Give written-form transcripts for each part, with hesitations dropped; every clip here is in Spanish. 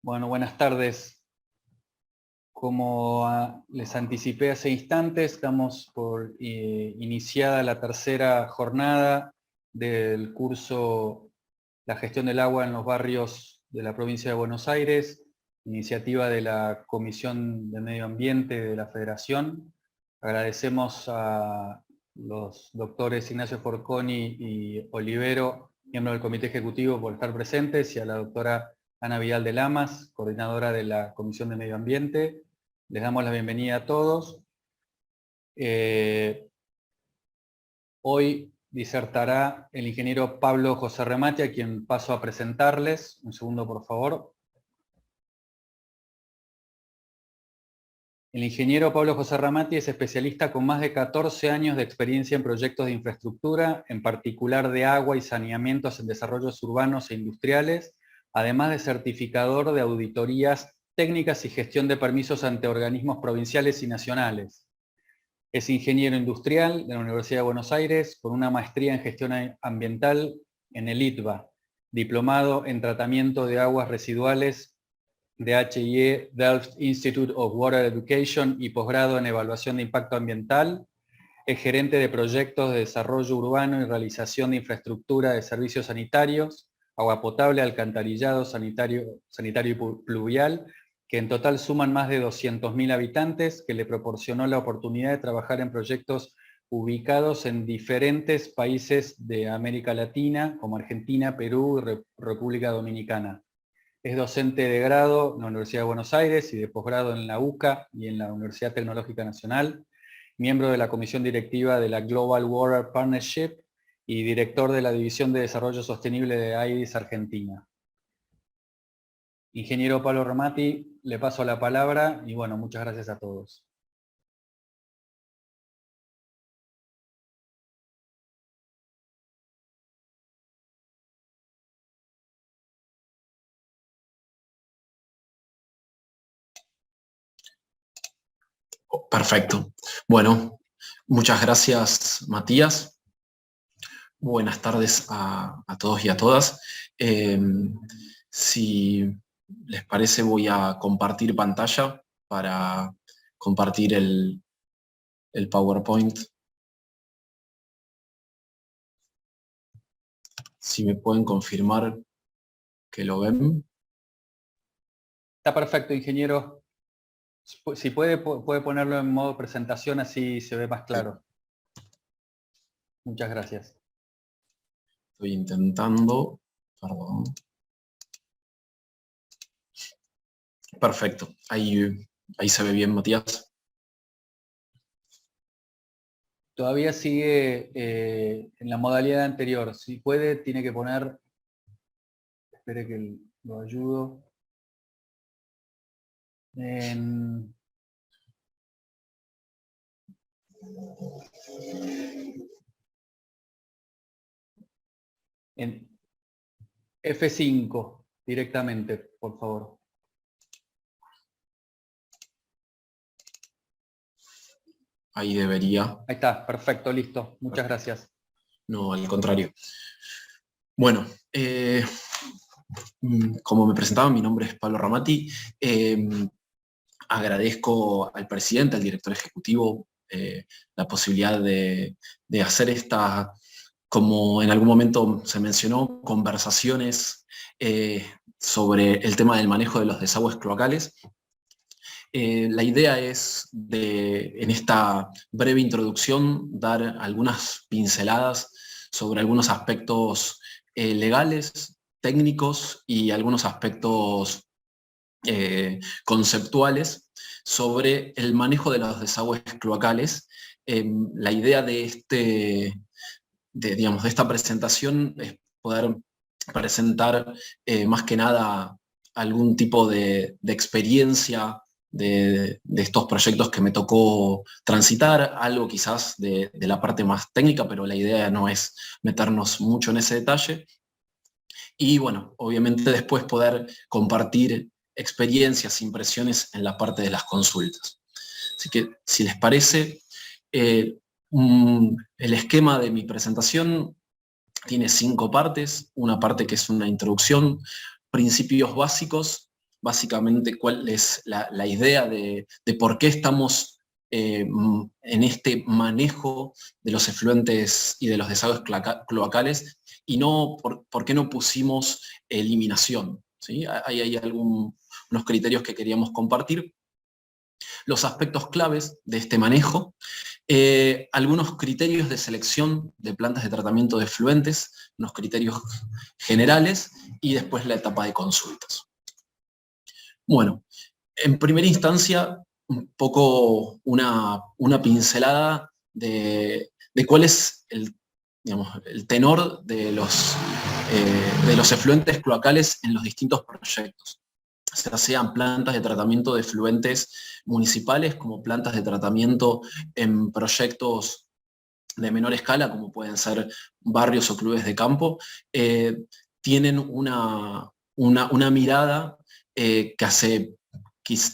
Bueno, buenas tardes. Como les anticipé hace instantes, estamos por iniciada la tercera jornada del curso La gestión del agua en los barrios de la provincia de Buenos Aires, iniciativa de la Comisión de Medio Ambiente de la Federación. Agradecemos a los doctores Ignacio Forconi y Olivero, miembros del Comité Ejecutivo, por estar presentes, y a la doctora Ana Vidal de Lamas, coordinadora de la Comisión de Medio Ambiente. Les damos la bienvenida a todos. Hoy disertará el ingeniero Pablo José Remati, a quien paso a presentarles. Un segundo, por favor. El ingeniero Pablo José Remati es especialista con más de 14 años de experiencia en proyectos de infraestructura, en particular de agua y saneamientos en desarrollos urbanos e industriales, además de certificador de auditorías técnicas y gestión de permisos ante organismos provinciales y nacionales. Es ingeniero industrial de la Universidad de Buenos Aires, con una maestría en gestión ambiental en el ITBA, diplomado en tratamiento de aguas residuales de HIE Delft Institute of Water Education y posgrado en evaluación de impacto ambiental. Es gerente de proyectos de desarrollo urbano y realización de infraestructura de servicios sanitarios, agua potable, alcantarillado, sanitario y pluvial, que en total suman más de 200.000 habitantes, que le proporcionó la oportunidad de trabajar en proyectos ubicados en diferentes países de América Latina, como Argentina, Perú y República Dominicana. Es docente de grado en la Universidad de Buenos Aires y de posgrado en la UCA y en la Universidad Tecnológica Nacional, miembro de la comisión directiva de la Global Water Partnership y director de la División de Desarrollo Sostenible de AIDIS Argentina. Ingeniero Pablo Remati, le paso la palabra y bueno, muchas gracias a todos. Perfecto. Bueno, muchas gracias, Matías. Buenas tardes a todos y a todas. Si les parece, voy a compartir pantalla para compartir el PowerPoint. Si me pueden confirmar que lo ven. Está perfecto, ingeniero. Si puede ponerlo en modo presentación, así se ve más claro. Muchas gracias. Estoy intentando, perdón. Perfecto, ahí se ve bien, Matías. Todavía sigue en la modalidad anterior. Si puede, tiene que poner... Espere que lo ayudo. En F5 directamente, por favor. Ahí debería. Ahí está, perfecto, listo. Muchas gracias. No, al contrario. Bueno, como me presentaba, mi nombre es Pablo Remati. Agradezco al presidente, al director ejecutivo, la posibilidad de hacer esta, como en algún momento se mencionó, conversaciones sobre el tema del manejo de los desagües cloacales. La idea es, en esta breve introducción, dar algunas pinceladas sobre algunos aspectos legales, técnicos y algunos aspectos conceptuales sobre el manejo de los desagües cloacales. La idea de esta presentación es poder presentar más que nada algún tipo de experiencia de estos proyectos que me tocó transitar, algo quizás de la parte más técnica, pero la idea no es meternos mucho en ese detalle. Y bueno, obviamente después poder compartir experiencias, impresiones en la parte de las consultas. Así que, si les parece, el esquema de mi presentación tiene 5 partes. Una parte que es una introducción, principios básicos básicamente cuál es la idea de por qué estamos en este manejo de los efluentes y de los desagües cloacales, y no por qué no pusimos eliminación, ¿sí? Hay unos criterios que queríamos compartir. Los aspectos claves de este manejo, algunos criterios de selección de plantas de tratamiento de efluentes, unos criterios generales, y después la etapa de consultas. Bueno, en primera instancia, un poco una pincelada de cuál es el tenor de los efluentes cloacales en los distintos proyectos, ya sean plantas de tratamiento de efluentes municipales como plantas de tratamiento en proyectos de menor escala, como pueden ser barrios o clubes de campo, tienen una mirada que hace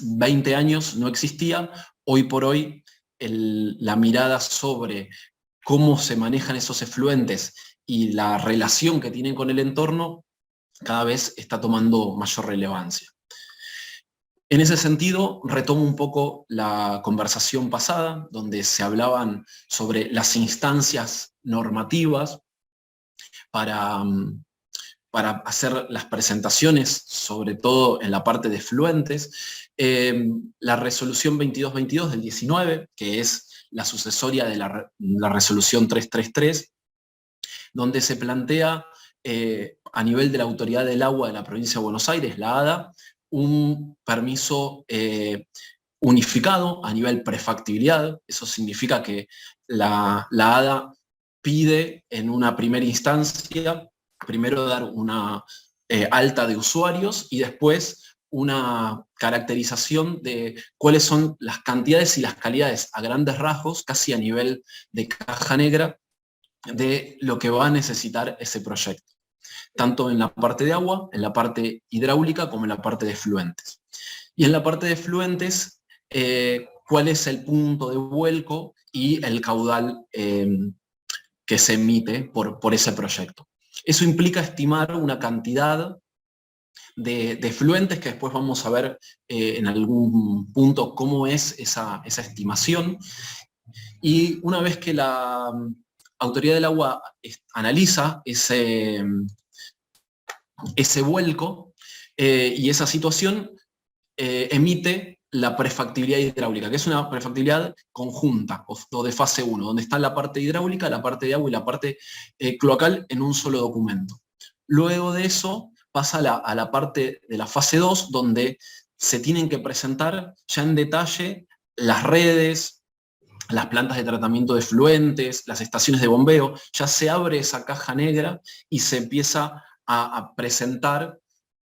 20 años no existía. Hoy por hoy la mirada sobre cómo se manejan esos efluentes y la relación que tienen con el entorno cada vez está tomando mayor relevancia. En ese sentido, retomo un poco la conversación pasada, donde se hablaban sobre las instancias normativas para hacer las presentaciones, sobre todo en la parte de efluentes. La resolución 2222 del 19, que es la sucesoria de la resolución 333, donde se plantea a nivel de la Autoridad del Agua de la Provincia de Buenos Aires, la ADA, un permiso unificado a nivel prefactibilidad. Eso significa que la ADA pide en una primera instancia primero dar una alta de usuarios y después una caracterización de cuáles son las cantidades y las calidades a grandes rasgos, casi a nivel de caja negra, de lo que va a necesitar ese proyecto, tanto en la parte de agua, en la parte hidráulica, como en la parte de efluentes. Y en la parte de efluentes, cuál es el punto de vuelco y el caudal que se emite por ese proyecto. Eso implica estimar una cantidad de efluentes, que después vamos a ver en algún punto cómo es esa estimación. Y una vez que la Autoridad del Agua analiza ese vuelco y esa situación, emite la prefactibilidad hidráulica, que es una prefactibilidad conjunta o de fase 1, donde está la parte hidráulica, la parte de agua y la parte cloacal en un solo documento. Luego de eso pasa a la parte de la fase 2, donde se tienen que presentar ya en detalle las redes, las plantas de tratamiento de efluentes, las estaciones de bombeo. Ya se abre esa caja negra y se empieza a presentar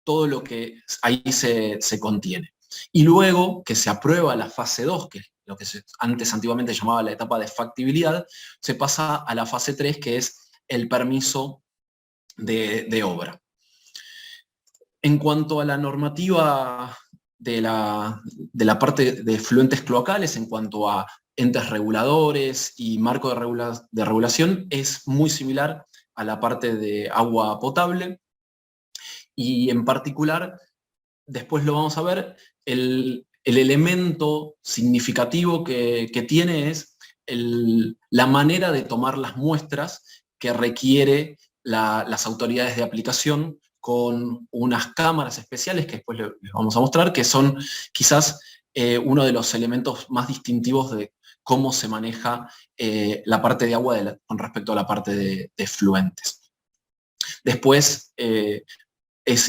todo lo que ahí se contiene. Y luego que se aprueba la fase 2, que es lo que antes antiguamente llamaba la etapa de factibilidad, se pasa a la fase 3, que es el permiso de obra. En cuanto a la normativa de la parte de efluentes cloacales, en cuanto a entes reguladores y marco de regulación, es muy similar a la parte de agua potable, y en particular, después lo vamos a ver, el elemento significativo que tiene es la manera de tomar las muestras que requiere las autoridades de aplicación, con unas cámaras especiales que después les vamos a mostrar, que son quizás uno de los elementos más distintivos de cómo se maneja la parte de agua con respecto a la parte de efluentes. Después, es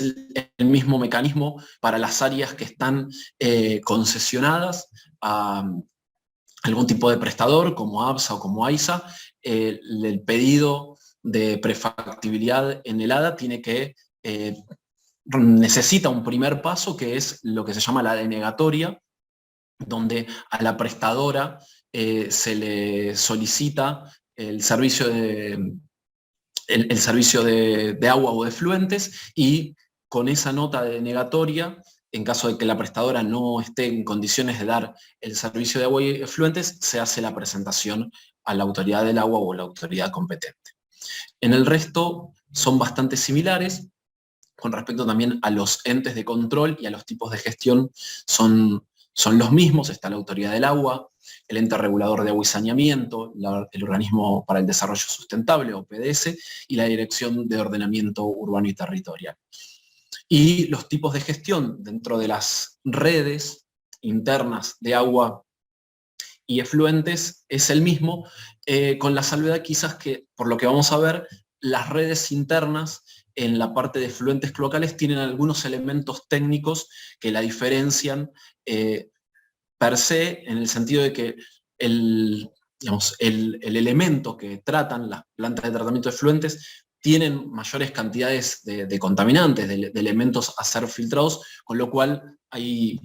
el mismo mecanismo para las áreas que están concesionadas a algún tipo de prestador, como ABSA o como AISA. El pedido de prefactibilidad en el ADA necesita un primer paso, que es lo que se llama la denegatoria, donde a la prestadora se le solicita el servicio de agua o de efluentes, y con esa nota de denegatoria, en caso de que la prestadora no esté en condiciones de dar el servicio de agua y efluentes, se hace la presentación a la Autoridad del Agua o a la autoridad competente. En el resto son bastante similares. con respecto también a los entes de control y a los tipos de gestión son los mismos. Está la Autoridad del Agua, el Ente Regulador de Agua y Saneamiento, el Organismo para el Desarrollo Sustentable, OPDS, y la Dirección de Ordenamiento Urbano y Territorial. Y los tipos de gestión dentro de las redes internas de agua y efluentes es el mismo, con la salvedad quizás que, por lo que vamos a ver, las redes internas en la parte de efluentes cloacales tienen algunos elementos técnicos que la diferencian per se, en el sentido de que el elemento que tratan las plantas de tratamiento de efluentes tienen mayores cantidades de contaminantes, de elementos a ser filtrados, con lo cual hay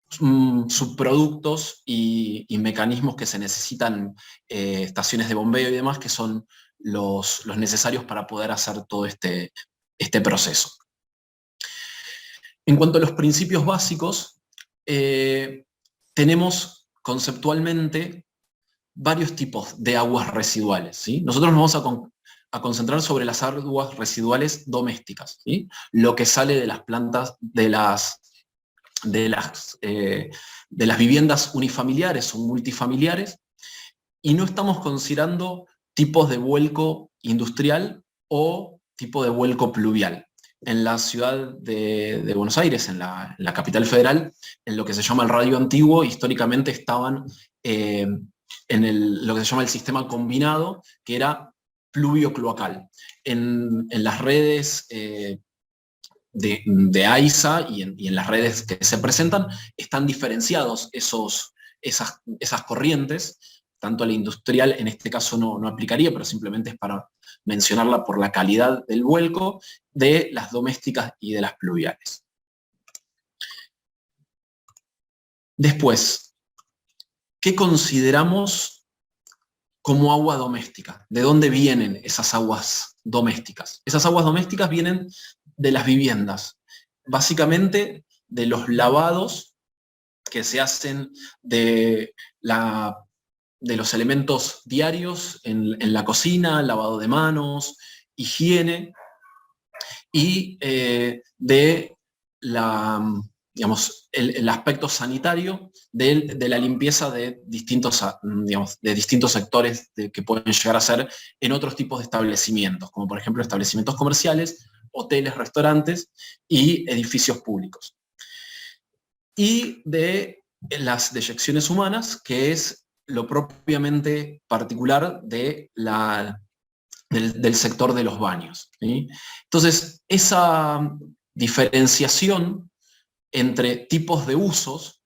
subproductos y mecanismos que se necesitan, estaciones de bombeo y demás, que son los necesarios para poder hacer todo este proceso. En cuanto a los principios básicos, tenemos conceptualmente varios tipos de aguas residuales, ¿sí? Nosotros nos vamos a concentrar sobre las aguas residuales domésticas, ¿sí? Lo que sale de las plantas, de las viviendas unifamiliares o multifamiliares, y no estamos considerando tipos de vuelco industrial o tipo de vuelco pluvial. En la ciudad de Buenos Aires, en la capital federal, en lo que se llama el radio antiguo, históricamente estaban en lo que se llama el sistema combinado, que era pluvio cloacal. En las redes de AISA y en las redes que se presentan, están diferenciados esas corrientes. Tanto la industrial en este caso no aplicaría, pero simplemente es para mencionarla por la calidad del vuelco, de las domésticas y de las pluviales. Después, ¿qué consideramos como agua doméstica? ¿De dónde vienen esas aguas domésticas? Esas aguas domésticas vienen de las viviendas, básicamente de los lavados que se hacen de los elementos diarios en la cocina, lavado de manos, higiene, y de el aspecto sanitario de la limpieza de distintos sectores que pueden llegar a ser en otros tipos de establecimientos, como por ejemplo establecimientos comerciales, hoteles, restaurantes y edificios públicos. Y de las deyecciones humanas, que es lo propiamente particular del sector de los baños, ¿sí? Entonces, esa diferenciación entre tipos de usos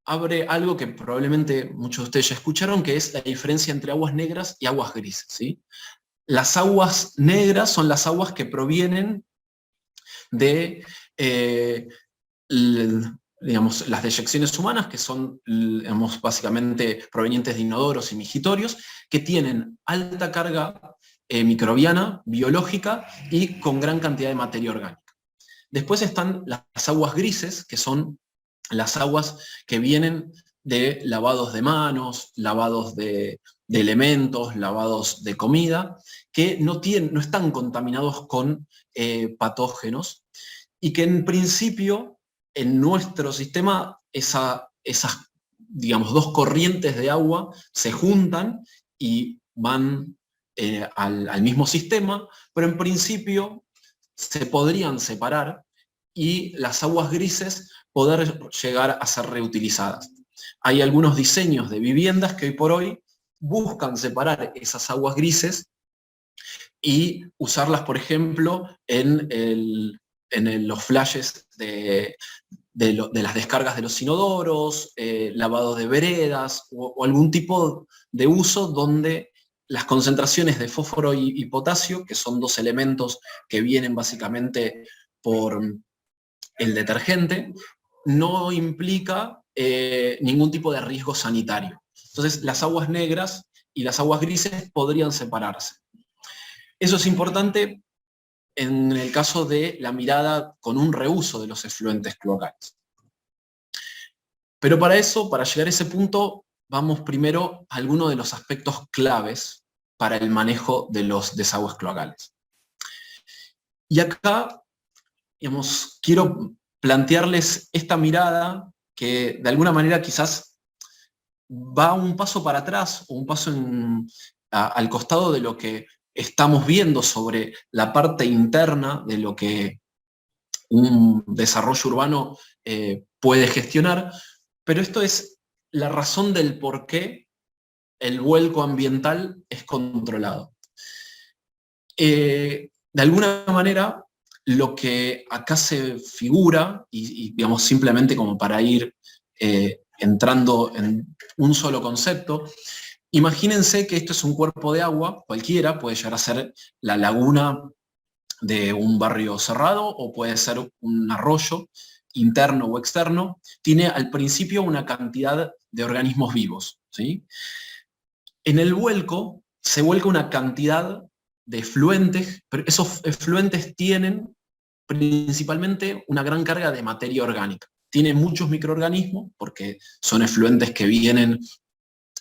abre algo que probablemente muchos de ustedes ya escucharon, que es la diferencia entre aguas negras y aguas grises, ¿sí? Las aguas negras son las aguas que provienen de las deyecciones humanas, que son básicamente provenientes de inodoros y mijitorios, que tienen alta carga microbiana, biológica y con gran cantidad de materia orgánica. Después están las aguas grises, que son las aguas que vienen de lavados de manos, lavados de elementos, lavados de comida, que no están contaminados con patógenos, y que en principio en nuestro sistema esas dos corrientes de agua se juntan y van al mismo sistema, pero en principio se podrían separar y las aguas grises poder llegar a ser reutilizadas. Hay algunos diseños de viviendas que hoy por hoy buscan separar esas aguas grises y usarlas, por ejemplo, en los flashes de las descargas de los inodoros, lavado de veredas o algún tipo de uso donde las concentraciones de fósforo y potasio, que son dos elementos que vienen básicamente por el detergente, no implica ningún tipo de riesgo sanitario. Entonces, las aguas negras y las aguas grises podrían separarse. Eso es importante en el caso de la mirada con un reuso de los efluentes cloacales. Pero para eso, para llegar a ese punto, vamos primero a algunos de los aspectos claves para el manejo de los desagües cloacales. Y acá, digamos, quiero plantearles esta mirada que de alguna manera quizás va un paso para atrás o un paso al costado de lo que estamos viendo sobre la parte interna de lo que un desarrollo urbano puede gestionar, pero esto es la razón del por qué el vuelco ambiental es controlado. De alguna manera, lo que acá se figura, y digamos simplemente como para ir entrando en un solo concepto, imagínense que esto es un cuerpo de agua, cualquiera, puede llegar a ser la laguna de un barrio cerrado o puede ser un arroyo interno o externo, tiene al principio una cantidad de organismos vivos, ¿sí? En el vuelco se vuelca una cantidad de efluentes, pero esos efluentes tienen principalmente una gran carga de materia orgánica. Tiene muchos microorganismos, porque son efluentes que vienen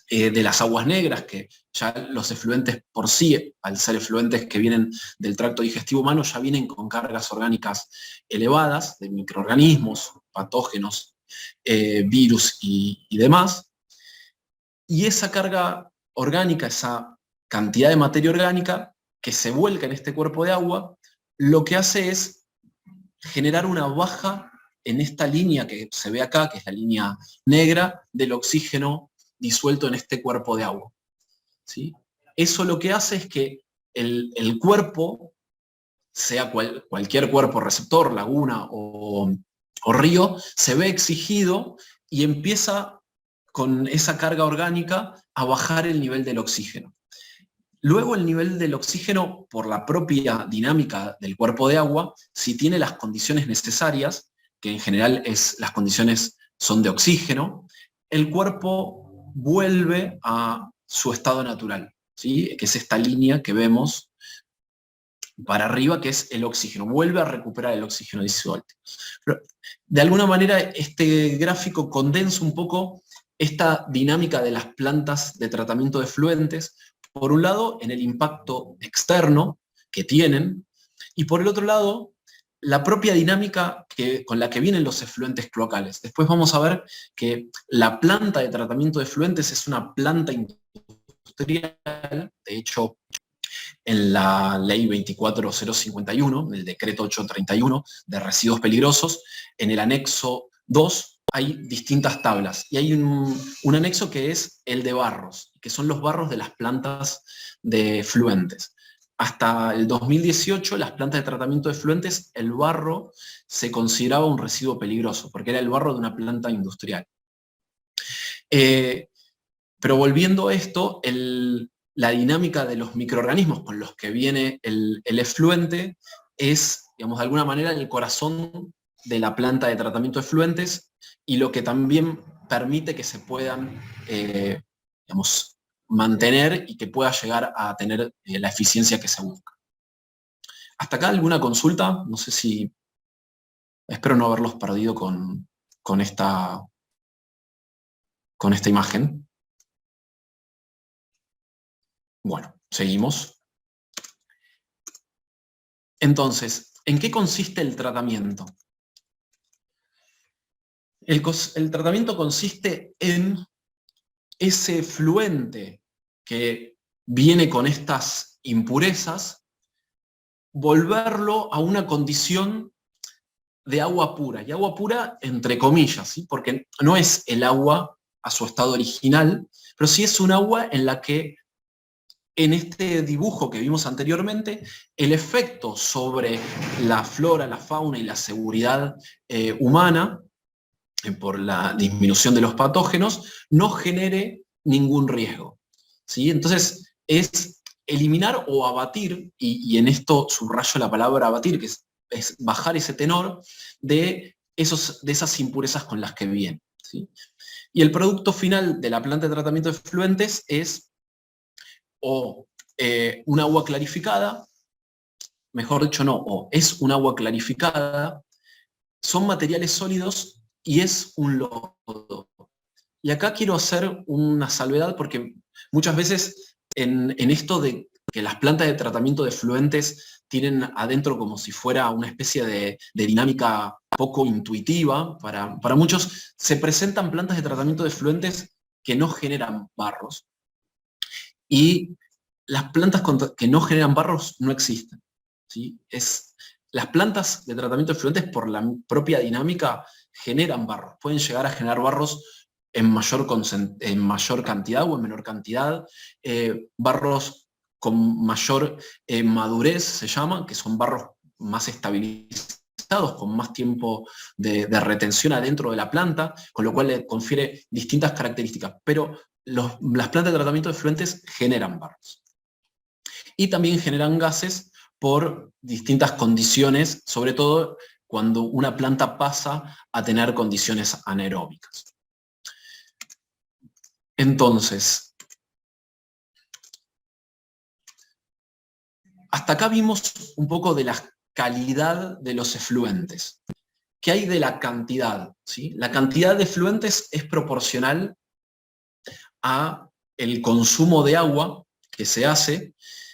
de las aguas negras, que ya los efluentes por sí, al ser efluentes que vienen del tracto digestivo humano, ya vienen con cargas orgánicas elevadas, de microorganismos, patógenos, virus y demás. Y esa carga orgánica, esa cantidad de materia orgánica que se vuelca en este cuerpo de agua, lo que hace es generar una baja en esta línea que se ve acá, que es la línea negra, del oxígeno disuelto en este cuerpo de agua, ¿sí? Eso lo que hace es que el cuerpo, sea cualquier cuerpo receptor, laguna o río, se ve exigido y empieza con esa carga orgánica a bajar el nivel del oxígeno. Luego el nivel del oxígeno, por la propia dinámica del cuerpo de agua, si tiene las condiciones necesarias, que en general las condiciones son de oxígeno, el cuerpo vuelve a su estado natural, ¿sí? Que es esta línea que vemos para arriba, que es el oxígeno, vuelve a recuperar el oxígeno disuelto. Pero, de alguna manera, este gráfico condensa un poco esta dinámica de las plantas de tratamiento de efluentes, por un lado, en el impacto externo que tienen, y por el otro lado, la propia dinámica con la que vienen los efluentes cloacales. Después vamos a ver que la planta de tratamiento de efluentes es una planta industrial, de hecho, en la ley 24051, el decreto 831 de residuos peligrosos, en el anexo 2 hay distintas tablas y hay un anexo que es el de barros, que son los barros de las plantas de efluentes. Hasta el 2018, las plantas de tratamiento de efluentes, el barro se consideraba un residuo peligroso, porque era el barro de una planta industrial. Pero volviendo a esto, la dinámica de los microorganismos con los que viene el efluente es, digamos, de alguna manera el corazón de la planta de tratamiento de efluentes y lo que también permite que se puedan, digamos, mantener y que pueda llegar a tener la eficiencia que se busca. ¿Hasta acá alguna consulta? No sé si... Espero no haberlos perdido con esta imagen. Bueno, seguimos. Entonces, ¿en qué consiste el tratamiento? El tratamiento consiste en ese efluente que viene con estas impurezas, volverlo a una condición de agua pura. Y agua pura entre comillas, ¿sí? Porque no es el agua a su estado original, pero sí es un agua en la que, en este dibujo que vimos anteriormente, el efecto sobre la flora, la fauna y la seguridad humana, por la disminución de los patógenos, no genere ningún riesgo, ¿sí? Entonces, es eliminar o abatir, y en esto subrayo la palabra abatir, que es bajar ese tenor de esas impurezas con las que vienen, ¿sí? Y el producto final de la planta de tratamiento de efluentes es un agua clarificada, mejor dicho no, o es un agua clarificada, son materiales sólidos y es un lodo. Y acá quiero hacer una salvedad porque muchas veces en esto de que las plantas de tratamiento de efluentes tienen adentro como si fuera una especie de dinámica poco intuitiva. Para muchos se presentan plantas de tratamiento de efluentes que no generan barros, y las plantas que no generan barros no existen, ¿sí? Las plantas de tratamiento de efluentes, por la propia dinámica, generan barros. Pueden llegar a generar barros en mayor cantidad o en menor cantidad. Barros con mayor madurez se llaman, que son barros más estabilizados, con más tiempo de retención adentro de la planta, con lo cual le confiere distintas características. Pero las plantas de tratamiento de efluentes generan barros. Y también generan gases por distintas condiciones, sobre todo cuando una planta pasa a tener condiciones anaeróbicas. Entonces, hasta acá vimos un poco de la calidad de los efluentes. ¿Qué hay de la cantidad? ¿Sí? La cantidad de efluentes es proporcional a el consumo de agua que se hace,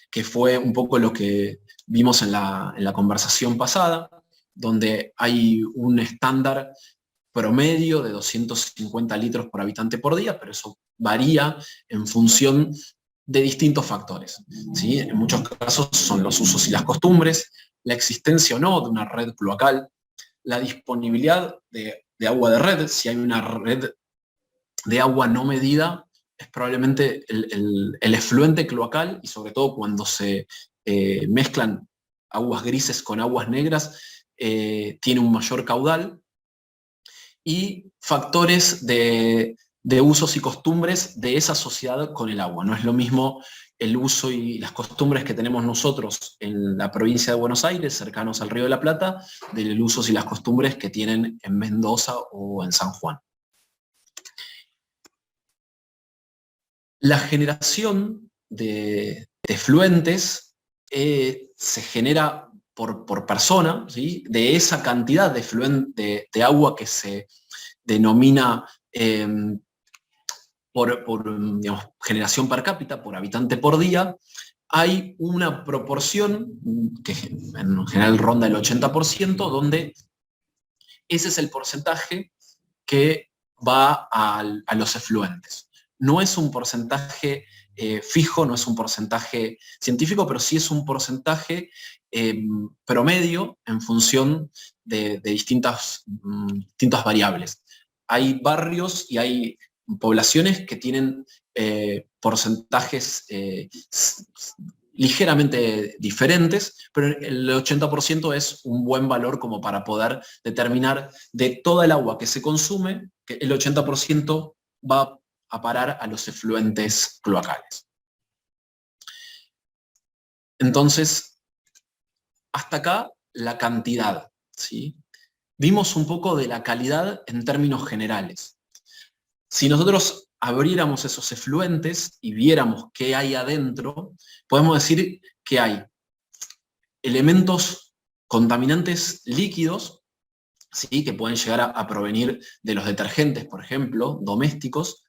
que fue un poco lo que vimos en la conversación pasada, donde hay un estándar promedio de 250 litros por habitante por día, pero eso varía en función de distintos factores, ¿sí? En muchos casos son los usos y las costumbres, la existencia o no de una red cloacal, la disponibilidad de agua de red. Si hay una red de agua no medida, es probablemente el efluente cloacal, y sobre todo cuando se mezclan aguas grises con aguas negras, tiene un mayor caudal. Y factores de usos y costumbres de esa sociedad con el agua. No es lo mismo el uso y las costumbres que tenemos nosotros en la provincia de Buenos Aires, cercanos al Río de la Plata, de los usos y las costumbres que tienen en Mendoza o en San Juan. La generación de efluentes se genera por persona, ¿sí? De esa cantidad de agua que se denomina por digamos, generación per cápita, por habitante por día, hay una proporción que en general ronda el 80%, donde ese es el porcentaje que va a los efluentes. No es un porcentaje fijo, no es un porcentaje científico, pero sí es un porcentaje promedio en función de distintas variables. Hay barrios y hay poblaciones que tienen porcentajes ligeramente diferentes, pero el 80% es un buen valor como para poder determinar de toda el agua que se consume, que el 80% va a parar a los efluentes cloacales. Entonces, hasta acá la cantidad, ¿sí? Vimos un poco de la calidad en términos generales. Si nosotros abriéramos esos efluentes y viéramos qué hay adentro, podemos decir que hay elementos contaminantes líquidos, ¿sí? Que pueden llegar a provenir de los detergentes, por ejemplo, domésticos,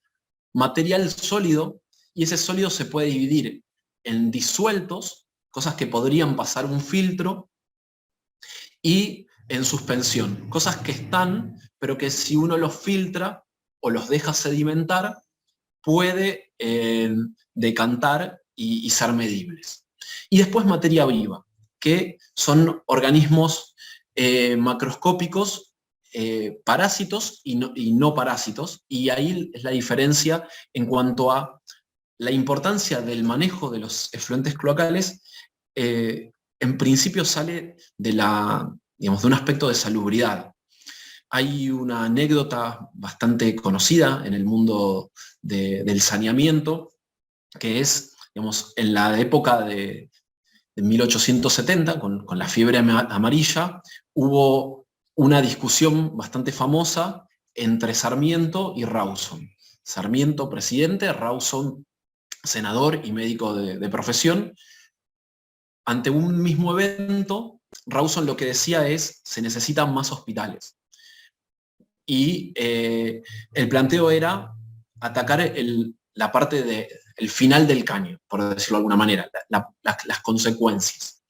material sólido, y ese sólido se puede dividir en disueltos, cosas que podrían pasar un filtro, y en suspensión, cosas que están, pero que si uno los filtra o los deja sedimentar, puede decantar y ser medibles. Y después materia viva, que son organismos macroscópicos, parásitos y no parásitos, y ahí es la diferencia en cuanto a la importancia del manejo de los efluentes cloacales. En principio sale de un aspecto de salubridad. Hay una anécdota bastante conocida en el mundo del saneamiento, que es, digamos, en la época de 1870, con la fiebre amarilla, hubo una discusión bastante famosa entre Sarmiento y Rawson. Sarmiento, presidente; Rawson, senador y médico de profesión. Ante un mismo evento, Rawson lo que decía es: se necesitan más hospitales. Y el planteo era atacar la parte el final del caño, por decirlo de alguna manera, las consecuencias.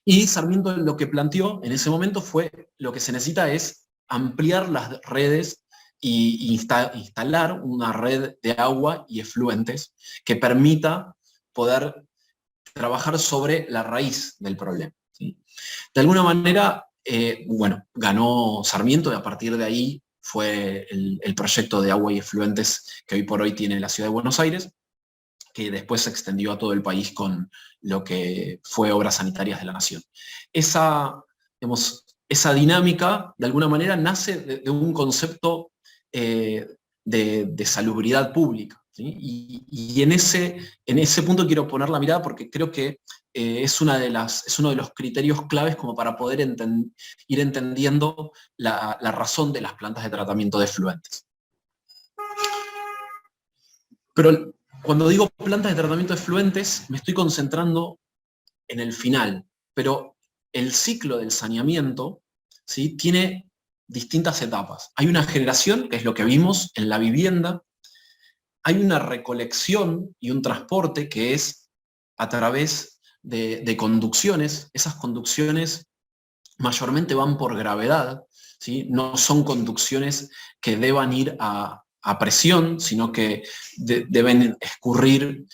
Y Sarmiento lo que planteó en ese momento fue, lo que se necesita es ampliar las redes y instalar una red de agua y efluentes que permita poder trabajar sobre la raíz del problema, ¿sí? De alguna manera, bueno, ganó Sarmiento y a partir de ahí fue el proyecto de agua y efluentes que hoy por hoy tiene la ciudad de Buenos Aires, que después se extendió a todo el país con lo que fue Obras Sanitarias de la Nación. Digamos, esa dinámica, de alguna manera, nace de un concepto de salubridad pública, ¿sí? Y en ese punto quiero poner la mirada porque creo que es uno de los criterios claves como para poder ir entendiendo la razón de las plantas de tratamiento de efluentes. Pero cuando digo plantas de tratamiento de efluentes, me estoy concentrando en el final, pero el ciclo del saneamiento, ¿sí?, tiene distintas etapas. Hay una generación, que es lo que vimos en la vivienda, hay una recolección y un transporte que es a través de conducciones. Esas conducciones mayormente van por gravedad, ¿sí? No son conducciones que deban ir a presión, sino que deben escurrir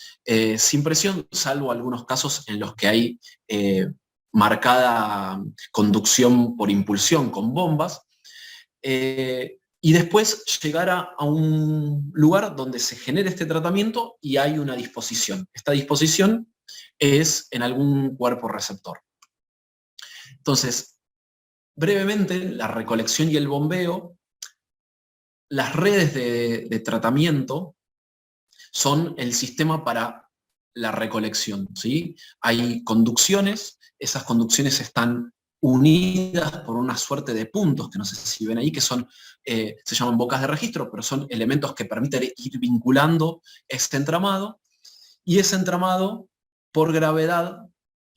sin presión, salvo algunos casos en los que hay marcada conducción por impulsión con bombas, y después llegar a un lugar donde se genere este tratamiento y hay una disposición. Esta disposición es en algún cuerpo receptor. Entonces, brevemente, la recolección y el bombeo, las redes de tratamiento son el sistema para la recolección, ¿sí? Hay conducciones, esas conducciones están unidas por una suerte de puntos, que no sé si ven ahí, que son, se llaman bocas de registro, pero son elementos que permiten ir vinculando este entramado, y ese entramado, por gravedad,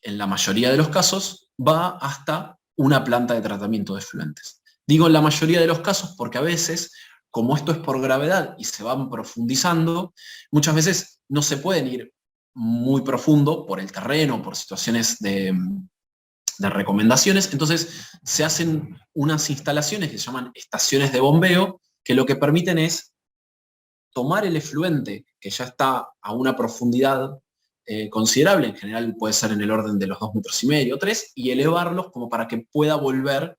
en la mayoría de los casos, va hasta una planta de tratamiento de efluentes. Digo en la mayoría de los casos porque a veces, como esto es por gravedad y se van profundizando, muchas veces no se pueden ir muy profundo por el terreno, por situaciones de recomendaciones, entonces se hacen unas instalaciones que se llaman estaciones de bombeo, que lo que permiten es tomar el efluente que ya está a una profundidad considerable, en general puede ser en el orden de los 2,5 metros, 3, y elevarlos como para que pueda volver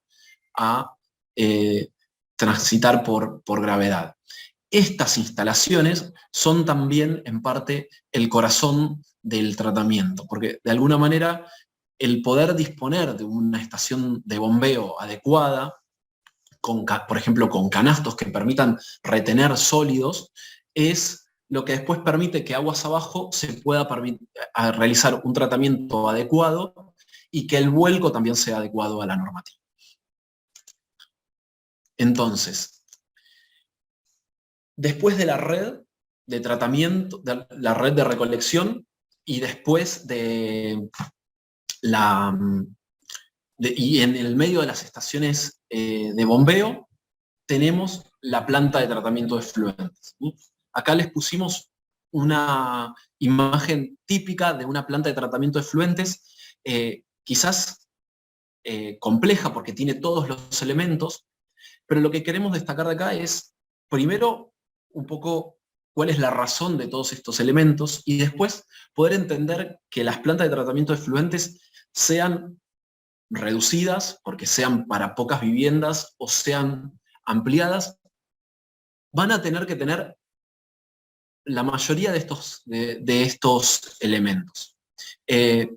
a transitar por gravedad. Estas instalaciones son también en parte el corazón del tratamiento, porque de alguna manera el poder disponer de una estación de bombeo adecuada, por ejemplo, con canastos que permitan retener sólidos, es lo que después permite que aguas abajo se pueda realizar un tratamiento adecuado y que el vuelco también sea adecuado a la normativa. Entonces, después de la red de tratamiento, de la red de recolección, y después y en el medio de las estaciones de bombeo, tenemos la planta de tratamiento de efluentes, ¿sí? Acá les pusimos una imagen típica de una planta de tratamiento de efluentes, quizás compleja porque tiene todos los elementos, pero lo que queremos destacar de acá es, primero, un poco cuál es la razón de todos estos elementos, y después poder entender que las plantas de tratamiento de efluentes sean reducidas, porque sean para pocas viviendas o sean ampliadas, van a tener que tener la mayoría de estos elementos.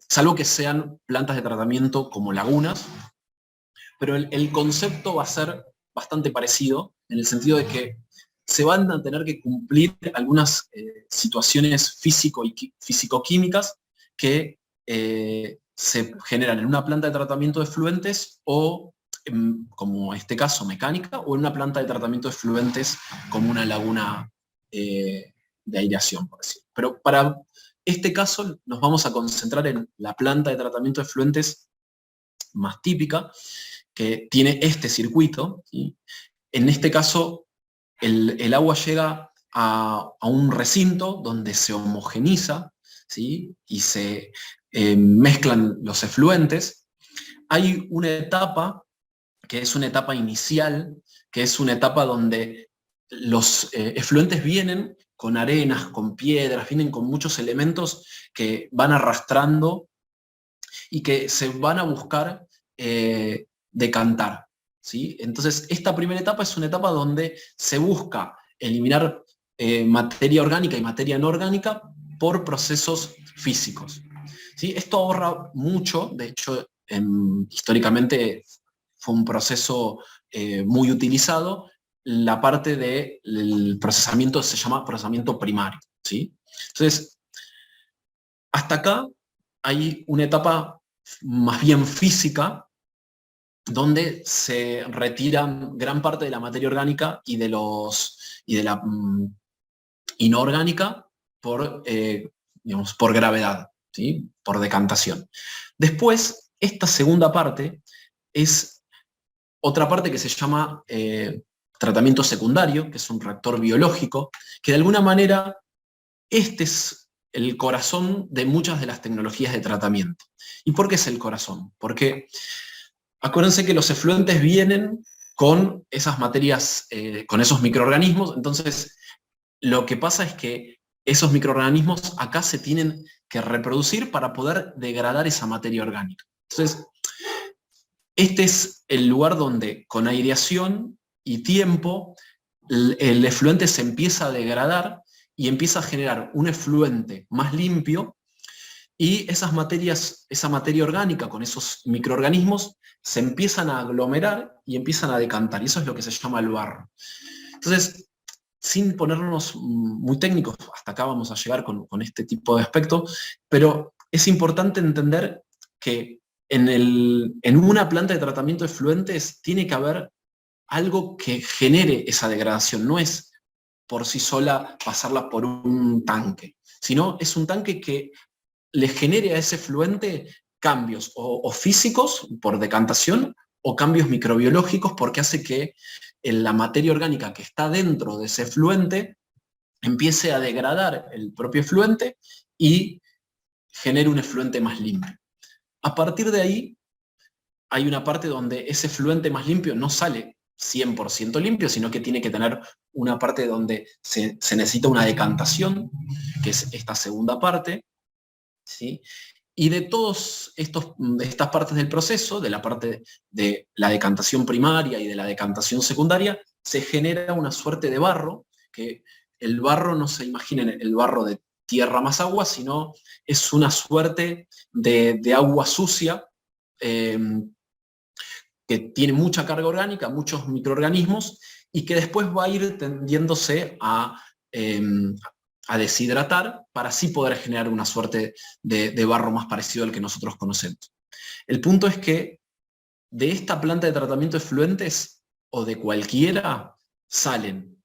Salvo que sean plantas de tratamiento como lagunas, pero el concepto va a ser bastante parecido, en el sentido de que se van a tener que cumplir algunas situaciones físico-químicas que se generan en una planta de tratamiento de efluentes o, como este caso, mecánica, o en una planta de tratamiento de efluentes como una laguna de aireación, por decirlo. Pero para este caso nos vamos a concentrar en la planta de tratamiento de efluentes más típica, que tiene este circuito, ¿sí? En este caso, el agua llega a un recinto donde se homogeniza, ¿sí? Y se mezclan los efluentes. Hay una etapa que es una etapa inicial, que es una etapa donde los efluentes vienen con arenas, con piedras, vienen con muchos elementos que van arrastrando y que se van a buscar decantar, ¿sí? Entonces, esta primera etapa es una etapa donde se busca eliminar materia orgánica y materia no orgánica por procesos físicos, ¿sí? Esto ahorra mucho, de hecho, históricamente fue un proceso muy utilizado. La parte del procesamiento se llama procesamiento primario, ¿sí? Entonces, hasta acá hay una etapa más bien física, donde se retiran gran parte de la materia orgánica y de la inorgánica digamos, por gravedad, ¿sí? Por decantación. Después, esta segunda parte es otra parte que se llama tratamiento secundario, que es un reactor biológico, que de alguna manera este es el corazón de muchas de las tecnologías de tratamiento. ¿Y por qué es el corazón? Porque acuérdense que los efluentes vienen con esas materias, con esos microorganismos, entonces lo que pasa es que esos microorganismos acá se tienen que reproducir para poder degradar esa materia orgánica. Entonces, este es el lugar donde con aireación y tiempo el efluente se empieza a degradar y empieza a generar un efluente más limpio, y esas materias, esa materia orgánica con esos microorganismos se empiezan a aglomerar y empiezan a decantar, y eso es lo que se llama el barro. Entonces, sin ponernos muy técnicos, hasta acá vamos a llegar con este tipo de aspecto, pero es importante entender que en una planta de tratamiento de efluentes tiene que haber algo que genere esa degradación, no es por sí sola pasarla por un tanque, sino es un tanque que le genere a ese efluente cambios o físicos por decantación o cambios microbiológicos, porque hace que la materia orgánica que está dentro de ese efluente empiece a degradar el propio efluente y genere un efluente más limpio. A partir de ahí hay una parte donde ese efluente más limpio no sale 100% limpio, sino que tiene que tener una parte donde se necesita una decantación, que es esta segunda parte, ¿sí? Y de todas estas partes del proceso, de la parte de la decantación primaria y de la decantación secundaria, se genera una suerte de barro, que el barro, no se imaginen el barro de tierra más agua, sino es una suerte de agua sucia, que tiene mucha carga orgánica, muchos microorganismos, y que después va a ir tendiéndose a deshidratar para así poder generar una suerte de barro más parecido al que nosotros conocemos. El punto es que de esta planta de tratamiento de efluentes, o de cualquiera, salen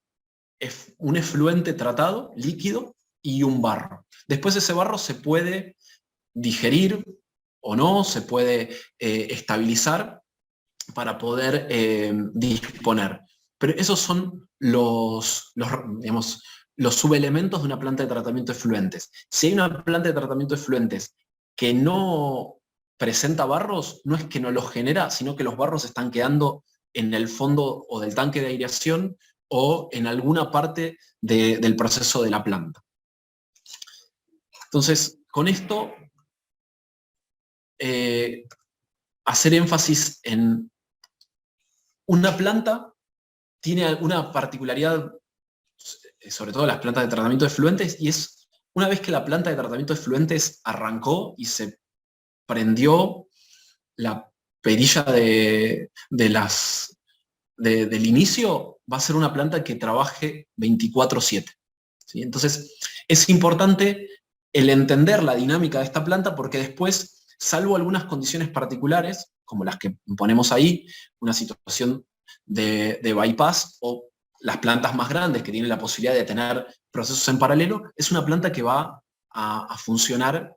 un efluente tratado, líquido, y un barro. Después ese barro se puede digerir o no, se puede estabilizar para poder disponer. Pero esos son digamos, los subelementos de una planta de tratamiento de efluentes. Si hay una planta de tratamiento de efluentes que no presenta barros, no es que no los genera, sino que los barros están quedando en el fondo o del tanque de aireación o en alguna parte del proceso de la planta. Entonces, con esto, hacer énfasis en una planta tiene una particularidad, sobre todo las plantas de tratamiento de efluentes, y es una vez que la planta de tratamiento de efluentes arrancó y se prendió la perilla del inicio, va a ser una planta que trabaje 24/7. ¿Sí? Entonces, es importante el entender la dinámica de esta planta, porque después, salvo algunas condiciones particulares, como las que ponemos ahí, una situación de bypass o las plantas más grandes que tienen la posibilidad de tener procesos en paralelo, es una planta que va a funcionar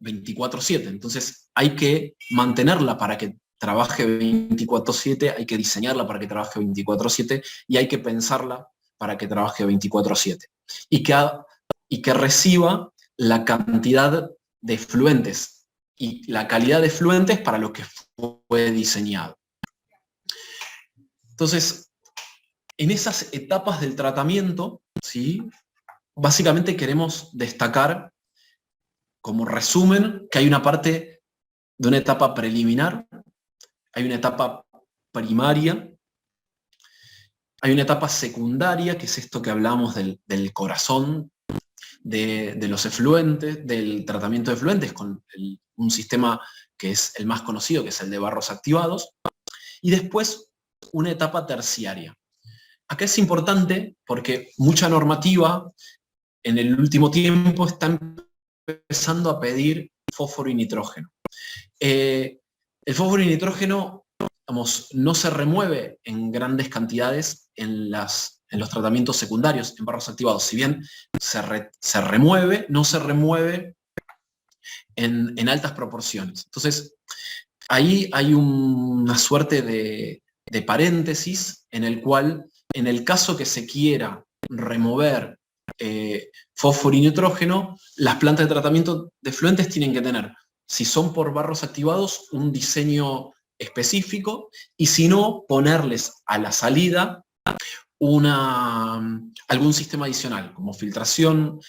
24/7. Entonces hay que mantenerla para que trabaje 24/7, hay que diseñarla para que trabaje 24/7 y hay que pensarla para que trabaje 24/7 y que reciba la cantidad de efluentes y la calidad de efluentes para lo que fue diseñado. Entonces, en esas etapas del tratamiento, ¿sí?, básicamente queremos destacar como resumen que hay una parte de una etapa preliminar, hay una etapa primaria, hay una etapa secundaria, que es esto que hablamos del corazón, de los efluentes, del tratamiento de efluentes con un sistema que es el más conocido, que es el de barros activados, y después una etapa terciaria. Acá es importante porque mucha normativa en el último tiempo está empezando a pedir fósforo y nitrógeno. El fósforo y nitrógeno, digamos, no se remueve en grandes cantidades en los tratamientos secundarios, en barros activados. Si bien se remueve, no se remueve en altas proporciones. Entonces, ahí hay una suerte de paréntesis en el cual, en el caso que se quiera remover fósforo y nitrógeno, las plantas de tratamiento de efluentes tienen que tener, si son por barros activados, un diseño específico, y si no, ponerles a la salida algún sistema adicional, como filtración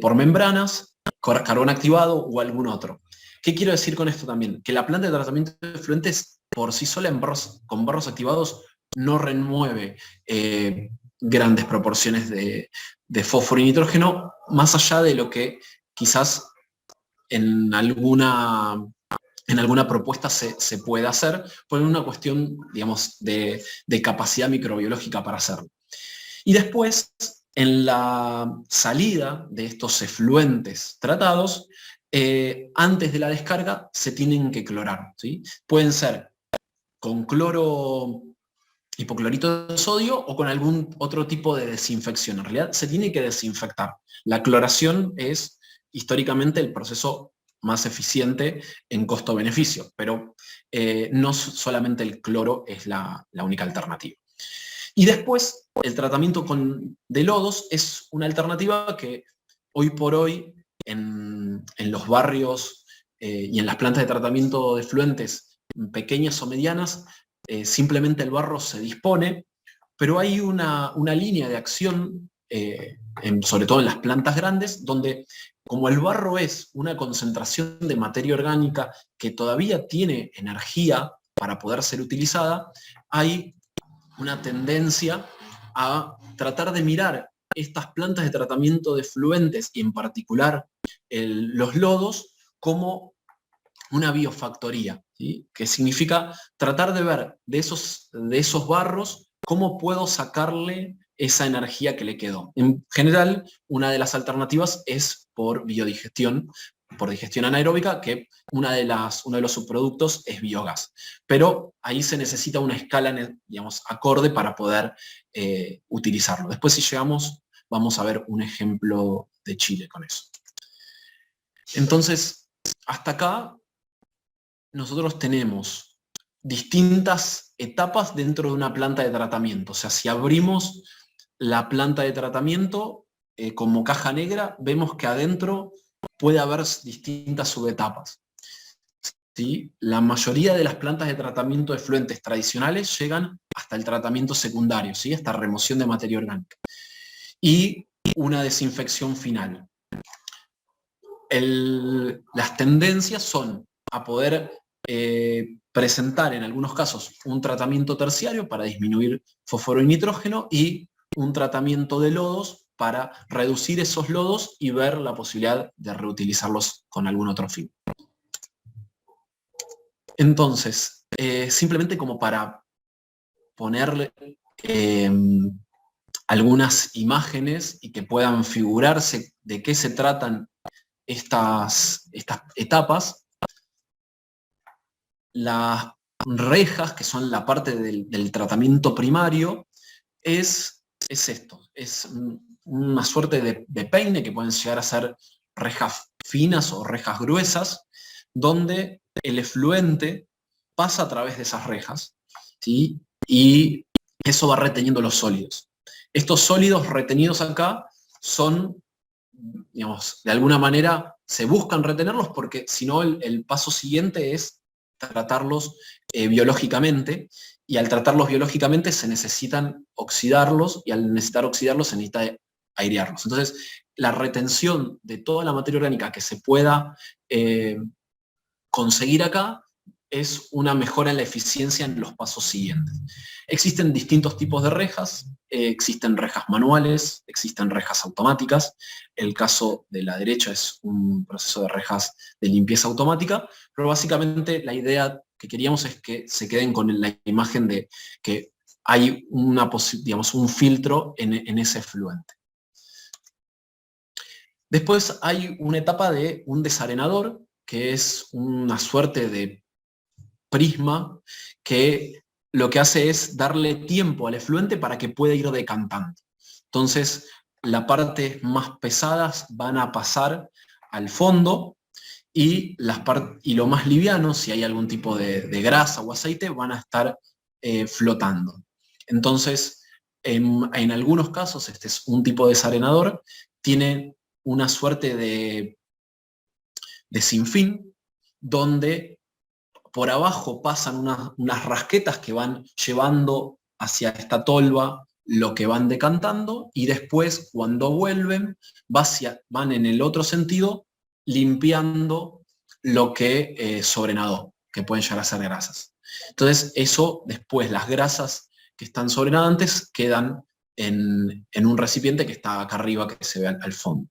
por membranas, carbón activado o algún otro. ¿Qué quiero decir con esto también? Que la planta de tratamiento de efluentes por sí sola con barros activados no remueve grandes proporciones de fósforo y nitrógeno, más allá de lo que quizás en alguna propuesta se puede hacer, por una cuestión, digamos, de capacidad microbiológica para hacerlo. Y después, en la salida de estos efluentes tratados, antes de la descarga se tienen que clorar, ¿sí? Pueden ser con hipoclorito de sodio o con algún otro tipo de desinfección. En realidad se tiene que desinfectar. La cloración es históricamente el proceso más eficiente en costo-beneficio, pero no solamente el cloro es la única alternativa. Y después, el tratamiento de lodos es una alternativa que hoy por hoy en los barrios y en las plantas de tratamiento de efluentes pequeñas o medianas, simplemente el barro se dispone, pero hay una línea de acción, sobre todo en las plantas grandes, donde como el barro es una concentración de materia orgánica que todavía tiene energía para poder ser utilizada, hay una tendencia a tratar de mirar estas plantas de tratamiento de efluentes, y en particular los lodos, como una biofactoría, ¿sí? Que significa tratar de ver de esos barros cómo puedo sacarle esa energía que le quedó. En general, una de las alternativas es por biodigestión, por digestión anaeróbica, que uno de los subproductos es biogás. Pero ahí se necesita una escala, digamos, acorde para poder utilizarlo. Después, si llegamos, vamos a ver un ejemplo de Chile con eso. Entonces, hasta acá nosotros tenemos distintas etapas dentro de una planta de tratamiento. O sea, si abrimos la planta de tratamiento como caja negra, vemos que adentro puede haber distintas subetapas, ¿sí? La mayoría de las plantas de tratamiento de efluentes tradicionales llegan hasta el tratamiento secundario, ¿sí? Hasta remoción de materia orgánica. Y una desinfección final. Las tendencias son a poder presentar en algunos casos un tratamiento terciario para disminuir fósforo y nitrógeno, y un tratamiento de lodos para reducir esos lodos y ver la posibilidad de reutilizarlos con algún otro fin. Entonces, simplemente como para ponerle algunas imágenes y que puedan figurarse de qué se tratan estas etapas, las rejas, que son la parte del tratamiento primario, es esto, es una suerte de peine, que pueden llegar a ser rejas finas o rejas gruesas, donde el efluente pasa a través de esas rejas, ¿sí? Y eso va reteniendo los sólidos. Estos sólidos retenidos acá son, digamos, de alguna manera se buscan retenerlos porque si no el paso siguiente es tratarlos biológicamente, y al tratarlos biológicamente se necesitan oxidarlos, y al necesitar oxidarlos se necesita airearlos. Entonces, la retención de toda la materia orgánica que se pueda conseguir acá es una mejora en la eficiencia en los pasos siguientes. Existen distintos tipos de rejas, existen rejas manuales, existen rejas automáticas. El caso de la derecha es un proceso de rejas de limpieza automática, pero básicamente la idea que queríamos es que se queden con la imagen de que hay digamos, un filtro en ese efluente. Después hay una etapa de un desarenador, que es una suerte de prisma que lo que hace es darle tiempo al efluente para que pueda ir decantando. Entonces, las partes más pesadas van a pasar al fondo, y lo más liviano, si hay algún tipo de grasa o aceite, van a estar flotando. Entonces, en algunos casos, este es un tipo de desarenador, tiene una suerte de sinfín, donde por abajo pasan unas rasquetas que van llevando hacia esta tolva lo que van decantando, y después cuando vuelven van en el otro sentido limpiando lo que sobrenadó, que pueden llegar a ser grasas. Entonces eso después, las grasas que están sobrenadantes quedan en un recipiente que está acá arriba, que se ve al fondo.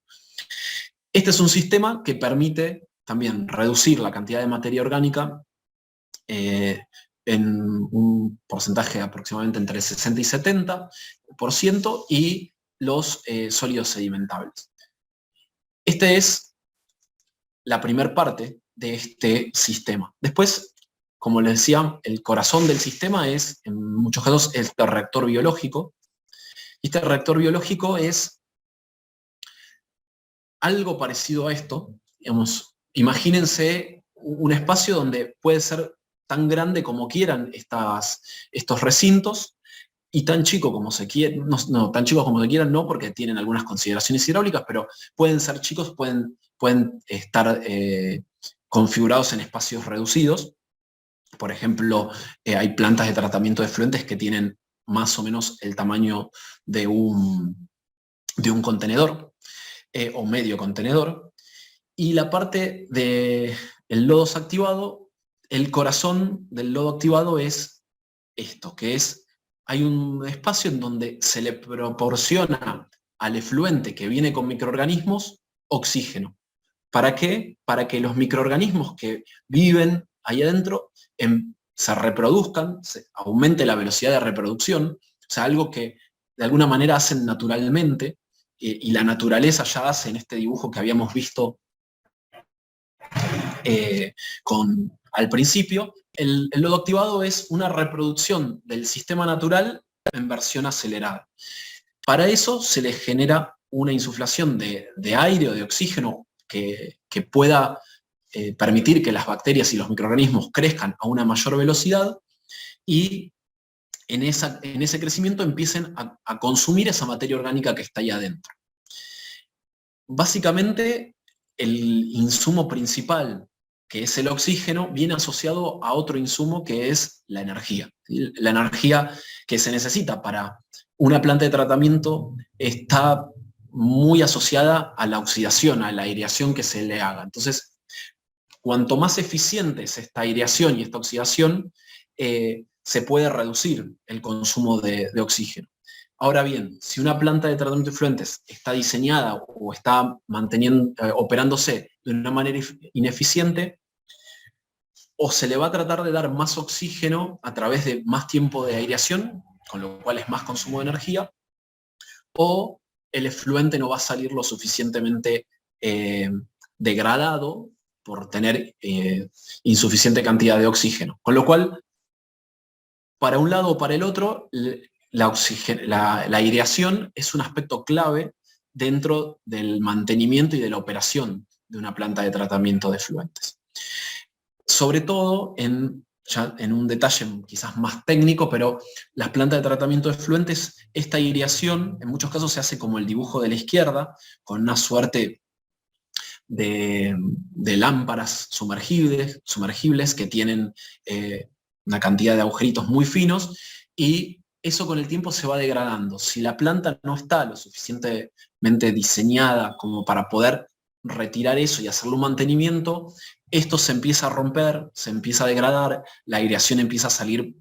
Este es un sistema que permite también reducir la cantidad de materia orgánica en un porcentaje aproximadamente entre el 60 y 70%, y los sólidos sedimentables. Esta es la primera parte de este sistema. Después, como les decía, el corazón del sistema es, en muchos casos, el reactor biológico. Y este reactor biológico es algo parecido a esto. Digamos, imagínense un espacio donde puede ser tan grande como quieran estos recintos, y tan chico como se quieran, no, tan chicos como se quieran no, porque tienen algunas consideraciones hidráulicas, pero pueden ser chicos, pueden estar configurados en espacios reducidos. Por ejemplo, hay plantas de tratamiento de efluentes que tienen más o menos el tamaño de un contenedor, o medio contenedor. Y la parte del lodo activado, el corazón del lodo activado es esto, que es, hay un espacio en donde se le proporciona al efluente que viene con microorganismos oxígeno. ¿Para qué? Para que los microorganismos que viven ahí adentro se reproduzcan, aumente la velocidad de reproducción, o sea, algo que de alguna manera hacen naturalmente, y la naturaleza ya hace en este dibujo que habíamos visto al principio. El lodo activado es una reproducción del sistema natural en versión acelerada. Para eso se le genera una insuflación de aire o de oxígeno que pueda permitir que las bacterias y los microorganismos crezcan a una mayor velocidad, y en ese crecimiento empiecen a consumir esa materia orgánica que está ahí adentro. Básicamente, el insumo principal, que es el oxígeno, viene asociado a otro insumo que es la energía. La energía que se necesita para una planta de tratamiento está muy asociada a la oxidación, a la aireación que se le haga. Entonces, cuanto más eficiente es esta aireación y esta oxidación, se puede reducir el consumo de oxígeno. Ahora bien, si una planta de tratamiento de efluentes está diseñada o está operándose de una manera ineficiente, o se le va a tratar de dar más oxígeno a través de más tiempo de aireación, con lo cual es más consumo de energía, o el efluente no va a salir lo suficientemente degradado por tener insuficiente cantidad de oxígeno. Con lo cual, para un lado o para el otro, la aireación es un aspecto clave dentro del mantenimiento y de la operación de una planta de tratamiento de efluentes. Sobre todo en ya en un detalle quizás más técnico, pero las plantas de tratamiento de efluentes, esta aireación en muchos casos se hace como el dibujo de la izquierda, con una suerte de lámparas sumergibles que tienen una cantidad de agujeritos muy finos, y eso con el tiempo se va degradando. Si la planta no está lo suficientemente diseñada como para poder retirar eso y hacerle un mantenimiento, esto se empieza a romper, se empieza a degradar, la aireación empieza a salir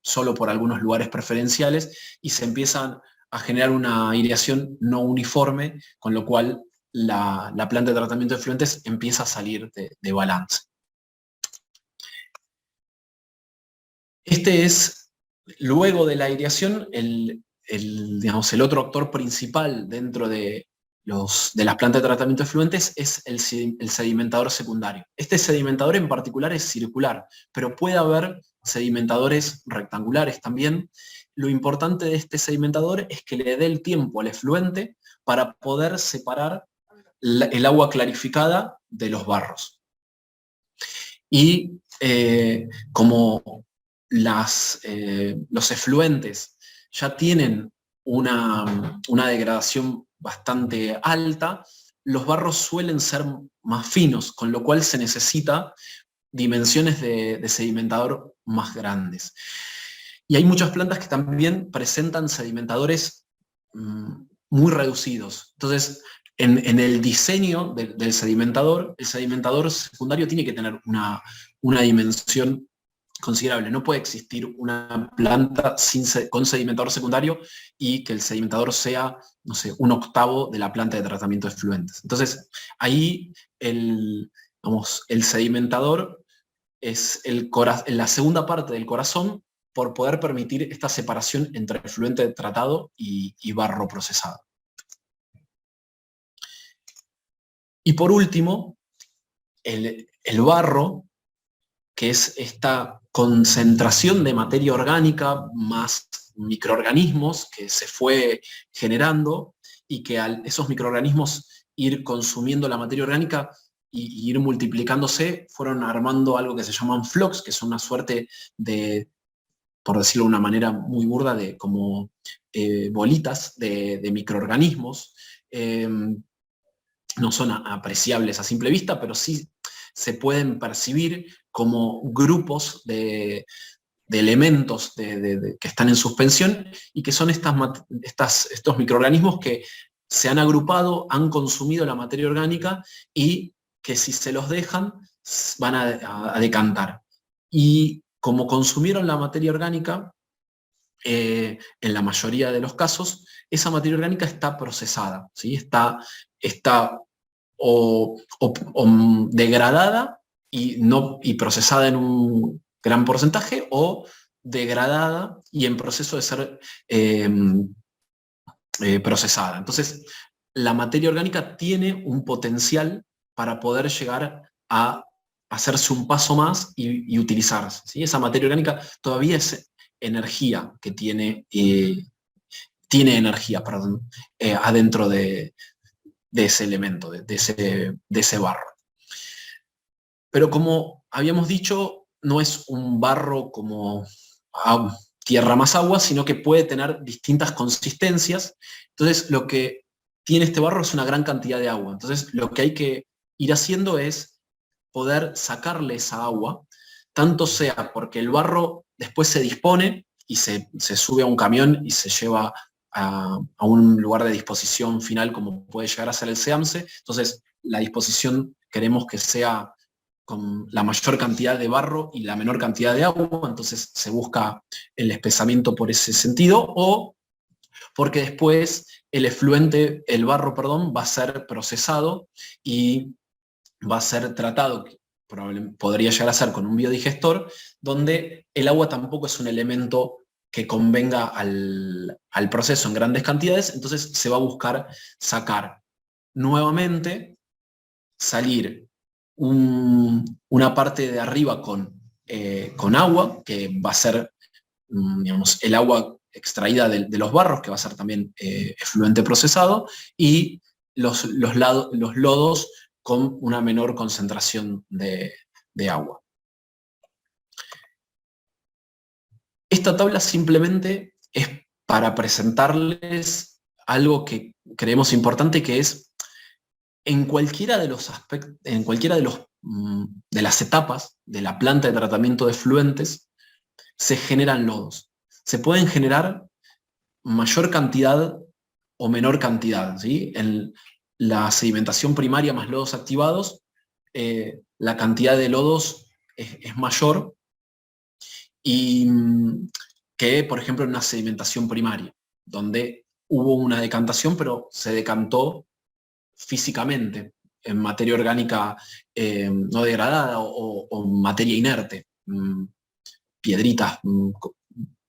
solo por algunos lugares preferenciales y se empiezan a generar una aireación no uniforme, con lo cual la planta de tratamiento de efluentes empieza a salir de balance. Este es, luego de la aireación, digamos, el otro actor principal dentro de las plantas de tratamiento de efluentes es el sedimentador secundario. Este sedimentador en particular es circular, pero puede haber sedimentadores rectangulares también. Lo importante de este sedimentador es que le dé el tiempo al efluente para poder separar el agua clarificada de los barros. Y como los efluentes ya tienen una degradación bastante alta, los barros suelen ser más finos, con lo cual se necesita dimensiones de sedimentador más grandes. Y hay muchas plantas que también presentan sedimentadores muy reducidos. Entonces, en el diseño del sedimentador, el sedimentador secundario tiene que tener una dimensión considerable. No puede existir una planta con sedimentador secundario y que el sedimentador sea, no sé, 1/8 de la planta de tratamiento de efluentes. Entonces, ahí el sedimentador es la segunda parte del corazón por poder permitir esta separación entre efluente tratado y barro procesado. Y por último, el barro, que es esta concentración de materia orgánica más microorganismos que se fue generando, y que al esos microorganismos ir consumiendo la materia orgánica y ir multiplicándose, fueron armando algo que se llaman flocs, que son una suerte de, por decirlo de una manera muy burda, de como bolitas de microorganismos. No son apreciables a simple vista, pero sí se pueden percibir como grupos de elementos que están en suspensión, y que son estos microorganismos que se han agrupado, han consumido la materia orgánica, y que si se los dejan van a decantar. Y como consumieron la materia orgánica, en la mayoría de los casos, esa materia orgánica está procesada, ¿sí? Está o degradada y procesada en un gran porcentaje, o degradada y en proceso de ser procesada. Entonces, la materia orgánica tiene un potencial para poder llegar a hacerse un paso más y utilizarse, ¿sí? Esa materia orgánica todavía es energía que tiene energía, perdón, adentro de ese elemento, de ese barro. Pero como habíamos dicho, no es un barro como tierra más agua, sino que puede tener distintas consistencias. Entonces, lo que tiene este barro es una gran cantidad de agua. Entonces, lo que hay que ir haciendo es poder sacarle esa agua, tanto sea porque el barro después se dispone y se sube a un camión y se lleva a un lugar de disposición final, como puede llegar a ser el SEAMSE. Entonces, la disposición queremos que sea con la mayor cantidad de barro y la menor cantidad de agua, entonces se busca el espesamiento por ese sentido, o porque después el barro, perdón, va a ser procesado y va a ser tratado, podría llegar a ser con un biodigestor, donde el agua tampoco es un elemento que convenga al proceso en grandes cantidades, entonces se va a buscar sacar nuevamente, salir una parte de arriba con agua, que va a ser, digamos, el agua extraída de los barros, que va a ser también efluente procesado, y los lodos con una menor concentración de agua. Esta tabla simplemente es para presentarles algo que creemos importante, que es en cualquiera de los aspectos, en cualquiera de las etapas de la planta de tratamiento de efluentes, se generan lodos. Se pueden generar mayor cantidad o menor cantidad, ¿sí? En la sedimentación primaria más lodos activados, la cantidad de lodos es mayor y que, por ejemplo, en una sedimentación primaria, donde hubo una decantación, pero se decantó físicamente en materia orgánica no degradada o materia inerte, piedritas,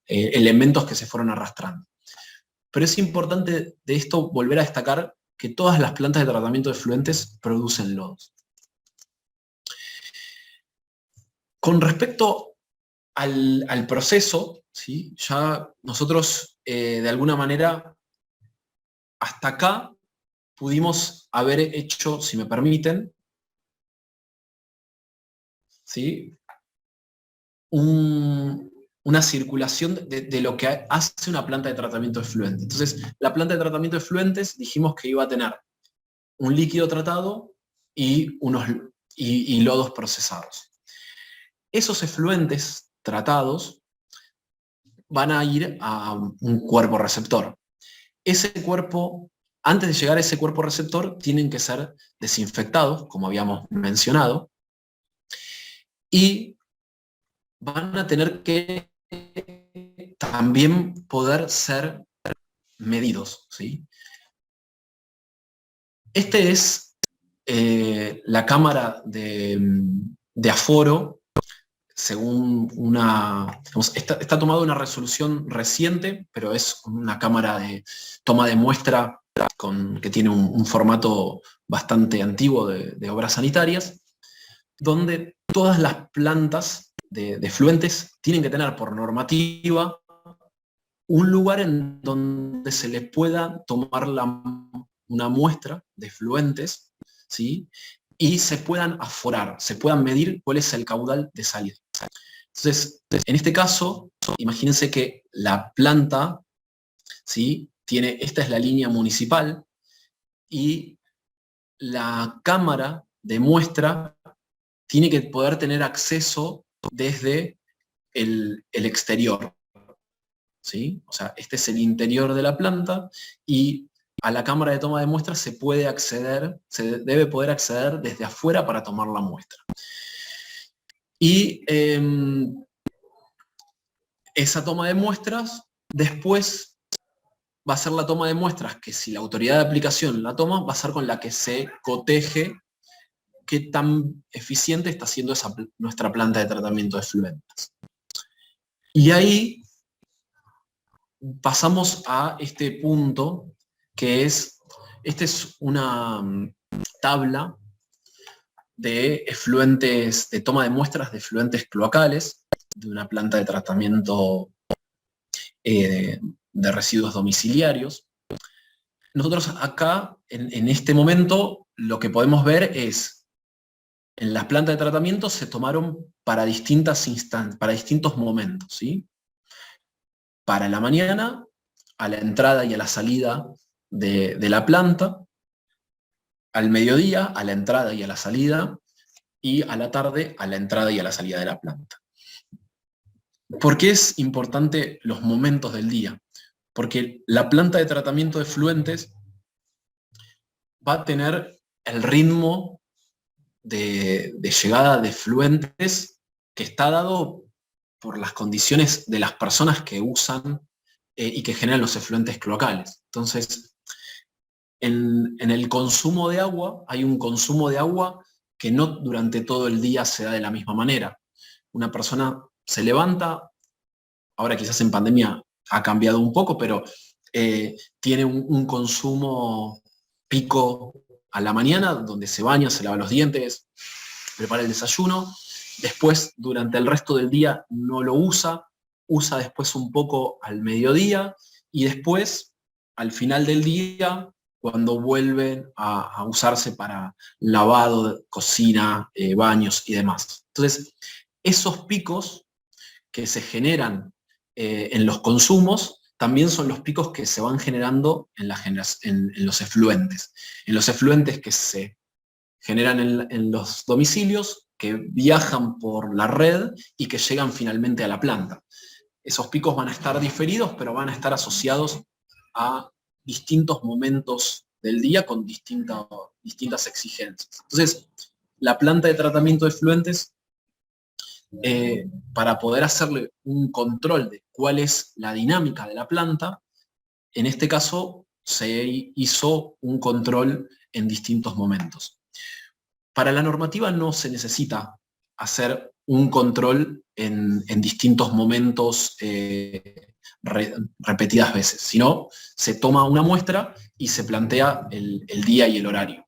elementos que se fueron arrastrando. Pero es importante de esto volver a destacar que todas las plantas de tratamiento de efluentes producen lodos. Con respecto al proceso, ¿sí? Ya nosotros de alguna manera hasta acá pudimos haber hecho, si me permiten, ¿sí? Una circulación de lo que hace una planta de tratamiento de efluentes. Entonces, la planta de tratamiento de efluentes dijimos que iba a tener un líquido tratado y lodos procesados. Esos efluentes tratados van a ir a un cuerpo receptor. Ese cuerpo, antes de llegar a ese cuerpo receptor, tienen que ser desinfectados, como habíamos mencionado, y van a tener que también poder ser medidos, ¿sí? Este es la cámara de aforo, según está tomado una resolución reciente, pero es una cámara de toma de muestra que tiene un formato bastante antiguo de obras sanitarias, donde todas las plantas de efluentes tienen que tener por normativa un lugar en donde se les pueda tomar una muestra de efluentes, ¿sí? Y se puedan aforar, se puedan medir cuál es el caudal de salida. Entonces, en este caso, imagínense que la planta, ¿sí? Esta es la línea municipal y la cámara de muestra tiene que poder tener acceso desde el exterior, ¿sí? O sea, este es el interior de la planta y a la cámara de toma de muestras se debe poder acceder desde afuera para tomar la muestra. Y esa toma de muestras después va a ser la toma de muestras que, si la autoridad de aplicación la toma, va a ser con la que se coteje qué tan eficiente está siendo nuestra planta de tratamiento de efluentes. Y ahí pasamos a este punto, que esta es una tabla de efluentes, de toma de muestras de efluentes cloacales de una planta de tratamiento de residuos domiciliarios. Nosotros acá, en este momento, lo que podemos ver es, en las plantas de tratamiento se tomaron para para distintos momentos, ¿sí? Para la mañana, a la entrada y a la salida de la planta, al mediodía, a la entrada y a la salida, y a la tarde, a la entrada y a la salida de la planta. ¿Por qué es importante los momentos del día? Porque la planta de tratamiento de efluentes va a tener el ritmo de llegada de efluentes que está dado por las condiciones de las personas que usan y que generan los efluentes cloacales. Entonces, en el consumo de agua, hay un consumo de agua que no durante todo el día se da de la misma manera. Una persona se levanta, ahora quizás en pandemia ha cambiado un poco, pero tiene un consumo pico a la mañana, donde se baña, se lava los dientes, prepara el desayuno, después durante el resto del día no lo usa después un poco al mediodía, y después, al final del día, cuando vuelven a usarse para lavado, cocina, baños y demás. Entonces, esos picos que se generan en los consumos, también son los picos que se van generando en los efluentes. En los efluentes que se generan en los domicilios, que viajan por la red y que llegan finalmente a la planta. Esos picos van a estar diferidos, pero van a estar asociados a distintos momentos del día con distintas exigencias. Entonces, la planta de tratamiento de efluentes, para poder hacerle un control de cuál es la dinámica de la planta, en este caso se hizo un control en distintos momentos. Para la normativa no se necesita hacer un control en distintos momentos repetidas veces, sino se toma una muestra y se plantea el día y el horario.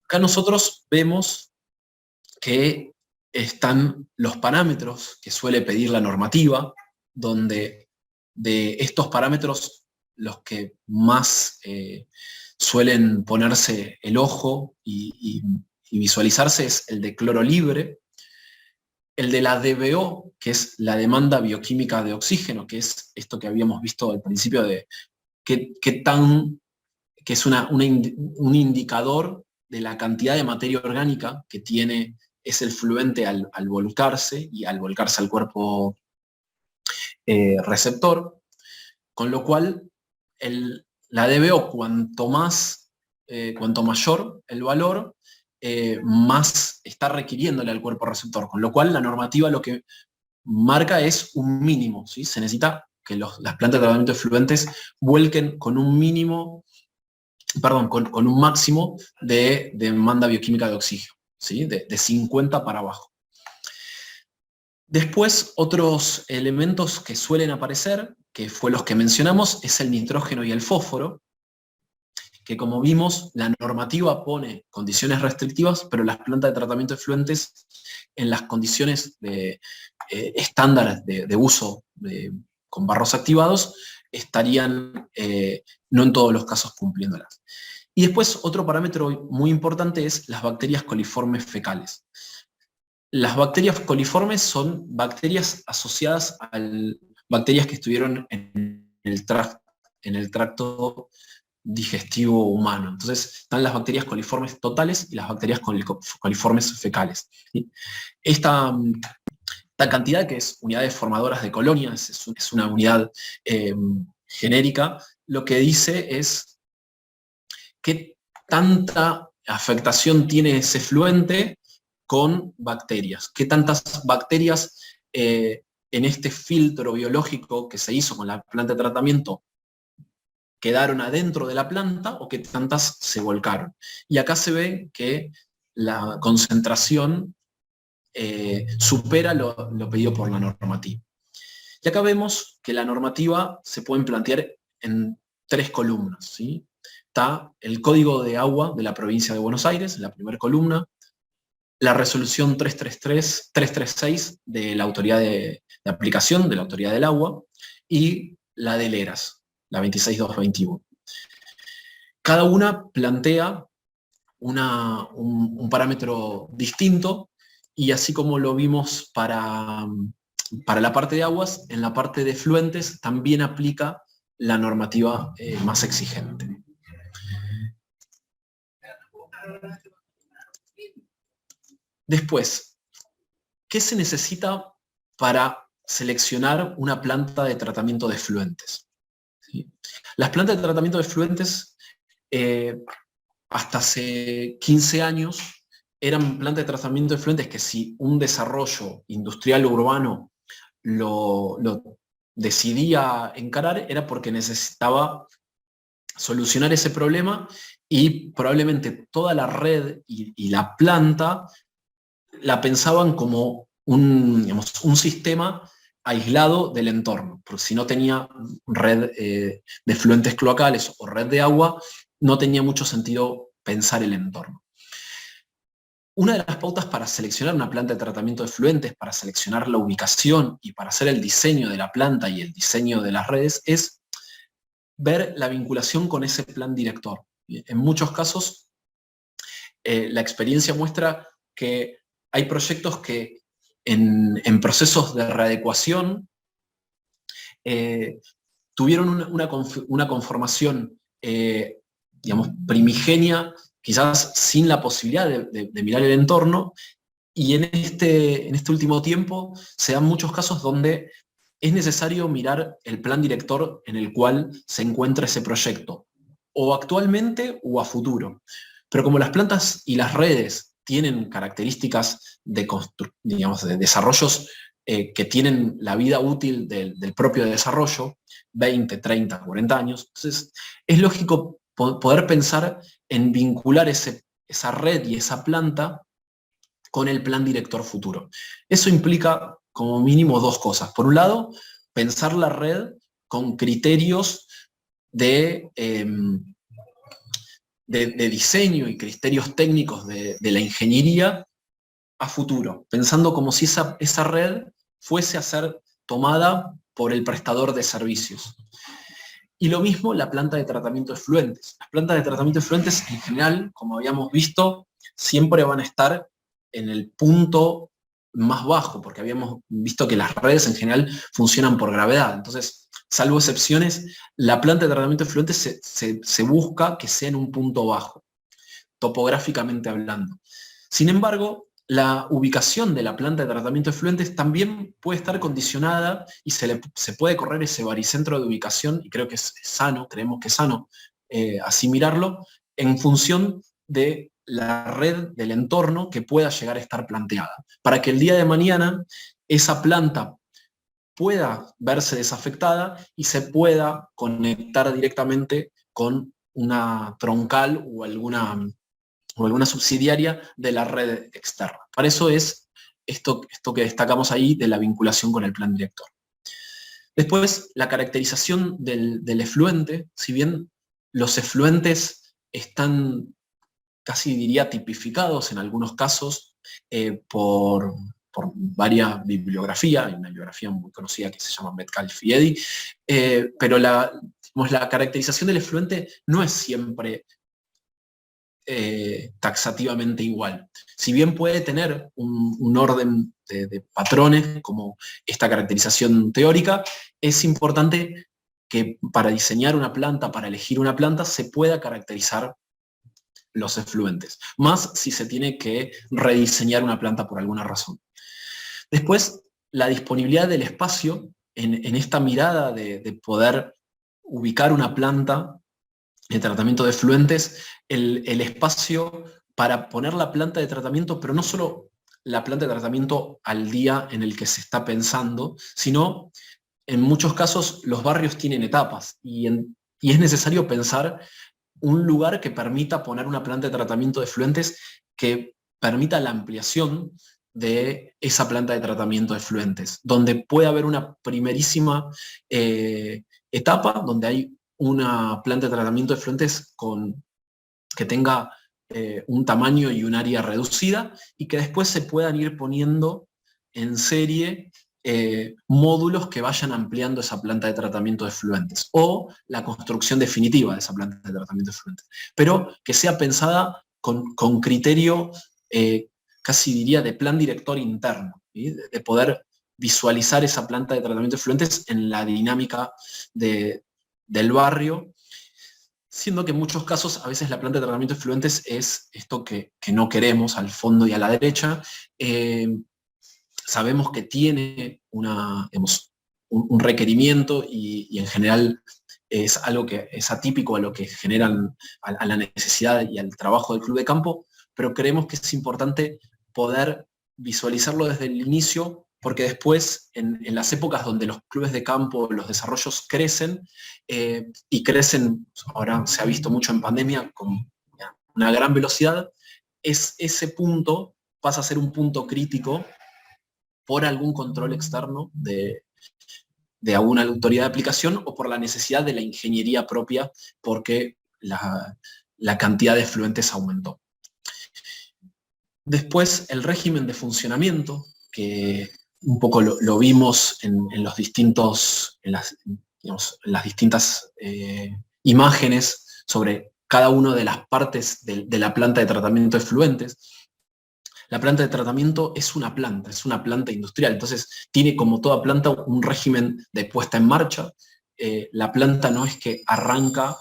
Acá nosotros vemos que están los parámetros que suele pedir la normativa, donde de estos parámetros los que más suelen ponerse el ojo y visualizarse es el de cloro libre, el de la DBO, que es la demanda bioquímica de oxígeno, que es esto que habíamos visto al principio de que es un indicador de la cantidad de materia orgánica que tiene ese efluente al volcarse y al volcarse al cuerpo receptor, con lo cual la DBO, cuanto mayor el valor, más está requiriéndole al cuerpo receptor, con lo cual la normativa lo que marca es un mínimo, ¿sí? Se necesita que las plantas de tratamiento de efluentes vuelquen con un máximo de demanda bioquímica de oxígeno, ¿sí? de 50 para abajo. Después, otros elementos que suelen aparecer, que fue los que mencionamos, es el nitrógeno y el fósforo, que como vimos, la normativa pone condiciones restrictivas, pero las plantas de tratamiento de efluentes, en las condiciones estándar de uso con barros activados, estarían no en todos los casos cumpliéndolas. Y después, otro parámetro muy importante es las bacterias coliformes fecales. Las bacterias coliformes son bacterias asociadas a bacterias que estuvieron en el tracto digestivo humano. Entonces están las bacterias coliformes totales y las bacterias coliformes fecales. ¿Sí? Esta cantidad, que es unidades formadoras de colonias, es una unidad genérica, lo que dice es qué tanta afectación tiene ese efluente con bacterias, qué tantas bacterias en este filtro biológico que se hizo con la planta de tratamiento quedaron adentro de la planta o qué tantas se volcaron. Y acá se ve que la concentración supera lo pedido por la normativa. Y acá vemos que la normativa se pueden plantear en 3 columnas, ¿sí? Está el Código de Agua de la Provincia de Buenos Aires, en la primera columna, la resolución 336 de la Autoridad de Aplicación, de la Autoridad del Agua, y la del ERAS, la 26221. Cada una plantea un parámetro distinto, y así como lo vimos para la parte de aguas, en la parte de efluentes también aplica la normativa más exigente. Después, ¿qué se necesita para seleccionar una planta de tratamiento de efluentes? ¿Sí? Las plantas de tratamiento de efluentes, hasta hace 15 años, eran plantas de tratamiento de efluentes que, si un desarrollo industrial urbano lo decidía encarar, era porque necesitaba solucionar ese problema, y probablemente toda la red y la planta la pensaban como un sistema aislado del entorno, porque si no tenía red de efluentes cloacales o red de agua, no tenía mucho sentido pensar el entorno. Una de las pautas para seleccionar una planta de tratamiento de efluentes, para seleccionar la ubicación y para hacer el diseño de la planta y el diseño de las redes, es ver la vinculación con ese plan director. En muchos casos, la experiencia muestra que hay proyectos que en procesos de readecuación tuvieron una conformación, digamos, primigenia, quizás sin la posibilidad de mirar el entorno, y en este último tiempo se dan muchos casos donde es necesario mirar el plan director en el cual se encuentra ese proyecto, o actualmente o a futuro. Pero como las plantas y las redes tienen características digamos, de desarrollos que tienen la vida útil del propio desarrollo, 20, 30, 40 años, entonces es lógico poder pensar en vincular esa red y esa planta con el plan director futuro. Eso implica como mínimo dos cosas. Por un lado, pensar la red con criterios de diseño y criterios técnicos de la ingeniería a futuro, pensando como si esa red fuese a ser tomada por el prestador de servicios. Y lo mismo la planta de tratamiento de efluentes. Las plantas de tratamiento de efluentes en general, como habíamos visto, siempre van a estar en el punto más bajo, porque habíamos visto que las redes en general funcionan por gravedad. Entonces, salvo excepciones, la planta de tratamiento de efluentes se busca que sea en un punto bajo, topográficamente hablando. Sin embargo, la ubicación de la planta de tratamiento de efluentes también puede estar condicionada y se puede correr ese baricentro de ubicación, y creo que es sano, creemos que es sano así mirarlo, en función de la red del entorno que pueda llegar a estar planteada, para que el día de mañana esa planta pueda verse desafectada y se pueda conectar directamente con una troncal o alguna subsidiaria de la red externa. Para eso es esto que destacamos ahí de la vinculación con el plan director. Después, la caracterización del efluente, si bien los efluentes están casi diría tipificados en algunos casos por varias bibliografías, hay una bibliografía muy conocida que se llama Metcalfe y Eddy, pero la caracterización del efluente no es siempre taxativamente igual. Si bien puede tener un orden de patrones, como esta caracterización teórica, es importante que para diseñar una planta, para elegir una planta, se pueda caracterizar los efluentes, más si se tiene que rediseñar una planta por alguna razón. Después, la disponibilidad del espacio en esta mirada de poder ubicar una planta de tratamiento de efluentes, el espacio para poner la planta de tratamiento, pero no solo la planta de tratamiento al día en el que se está pensando, sino en muchos casos los barrios tienen etapas y es necesario pensar un lugar que permita poner una planta de tratamiento de efluentes que permita la ampliación de esa planta de tratamiento de efluentes, donde puede haber una primerísima etapa, donde hay una planta de tratamiento de efluentes que tenga un tamaño y un área reducida, y que después se puedan ir poniendo en serie módulos que vayan ampliando esa planta de tratamiento de efluentes, o la construcción definitiva de esa planta de tratamiento de efluentes, pero que sea pensada con criterio, casi diría, de plan director interno, ¿sí? De poder visualizar esa planta de tratamiento de efluentes en la dinámica del barrio, siendo que en muchos casos a veces la planta de tratamiento de efluentes es esto que no queremos al fondo y a la derecha. Sabemos que tiene un requerimiento y en general es algo que es atípico a lo que generan a la necesidad y al trabajo del club de campo, pero creemos que es importante poder visualizarlo desde el inicio, porque después, en las épocas donde los clubes de campo, los desarrollos crecen, y crecen, ahora se ha visto mucho en pandemia, con una gran velocidad, ese punto pasa a ser un punto crítico por algún control externo de alguna autoridad de aplicación o por la necesidad de la ingeniería propia, porque la cantidad de efluentes aumentó. Después, el régimen de funcionamiento, que un poco lo vimos en las distintas imágenes sobre cada una de las partes de la planta de tratamiento de efluentes. la planta de tratamiento es una planta industrial, entonces tiene como toda planta un régimen de puesta en marcha. La planta no es que arranca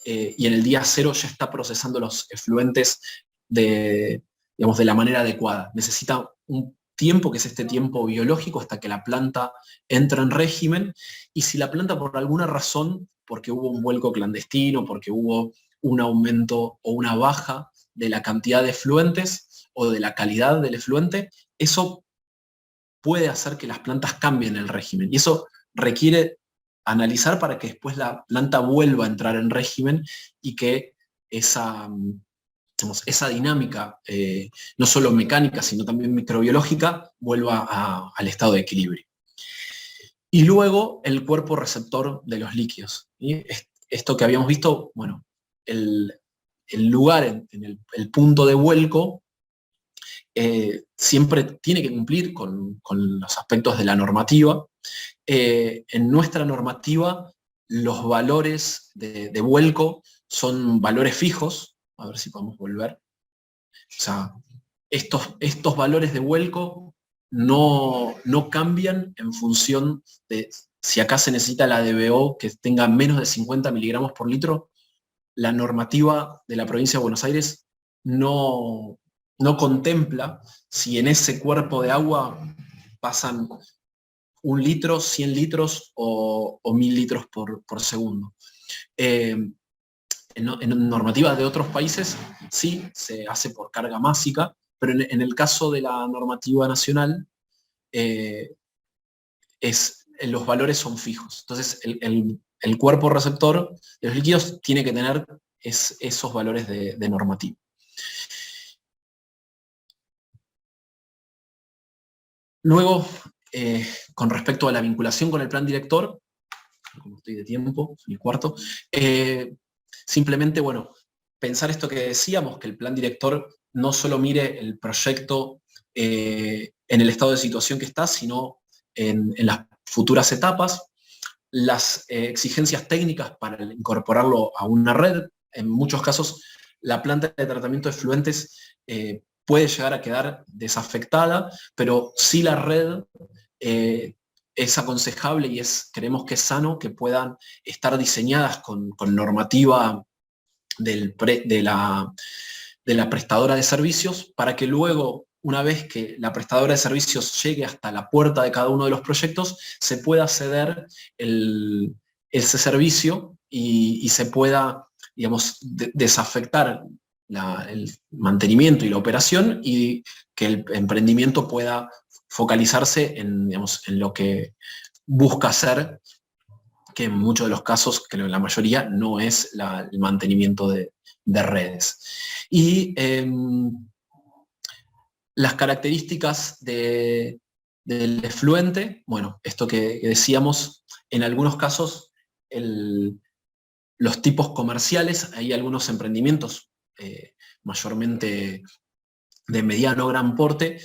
y en el día cero ya está procesando los efluentes digamos, de la manera adecuada. Necesita un tiempo, que es este tiempo biológico, hasta que la planta entra en régimen, y si la planta por alguna razón, porque hubo un vuelco clandestino, porque hubo un aumento o una baja de la cantidad de efluentes o de la calidad del efluente, eso puede hacer que las plantas cambien el régimen. Y eso requiere analizar para que después la planta vuelva a entrar en régimen y que esa dinámica, no solo mecánica, sino también microbiológica, vuelva al estado de equilibrio. Y luego el cuerpo receptor de los líquidos. ¿Sí? Esto que habíamos visto, bueno, el lugar, el punto de vuelco, siempre tiene que cumplir con los aspectos de la normativa. En nuestra normativa, los valores de vuelco son valores fijos. A ver si podemos volver. O sea, estos valores de vuelco no cambian en función de si acá se necesita la DBO que tenga menos de 50 miligramos por litro. La normativa de la provincia de Buenos Aires no contempla si en ese cuerpo de agua pasan 1 litro, 100 litros o 1000 litros por segundo. En normativas de otros países sí se hace por carga másica, pero en el caso de la normativa nacional, los valores son fijos. Entonces, el cuerpo receptor de los líquidos tiene que tener esos valores de normativa. Luego, con respecto a la vinculación con el plan director, como estoy de tiempo, el cuarto, simplemente, bueno, pensar esto que decíamos, que el plan director no solo mire el proyecto en el estado de situación que está, sino en las futuras etapas, las exigencias técnicas para incorporarlo a una red. En muchos casos, la planta de tratamiento de efluentes puede llegar a quedar desafectada, pero sí la red es aconsejable y creemos que es sano que puedan estar diseñadas con normativa de la prestadora de servicios, para que luego, una vez que la prestadora de servicios llegue hasta la puerta de cada uno de los proyectos, se pueda ceder ese servicio y se pueda, digamos, desafectar el mantenimiento y la operación, y que el emprendimiento pueda focalizarse digamos, en lo que busca hacer, que en muchos de los casos, creo que en la mayoría, no es el mantenimiento de redes. Y las características del efluente, bueno, esto que decíamos, en algunos casos los tipos comerciales, hay algunos emprendimientos mayormente de mediano o gran porte,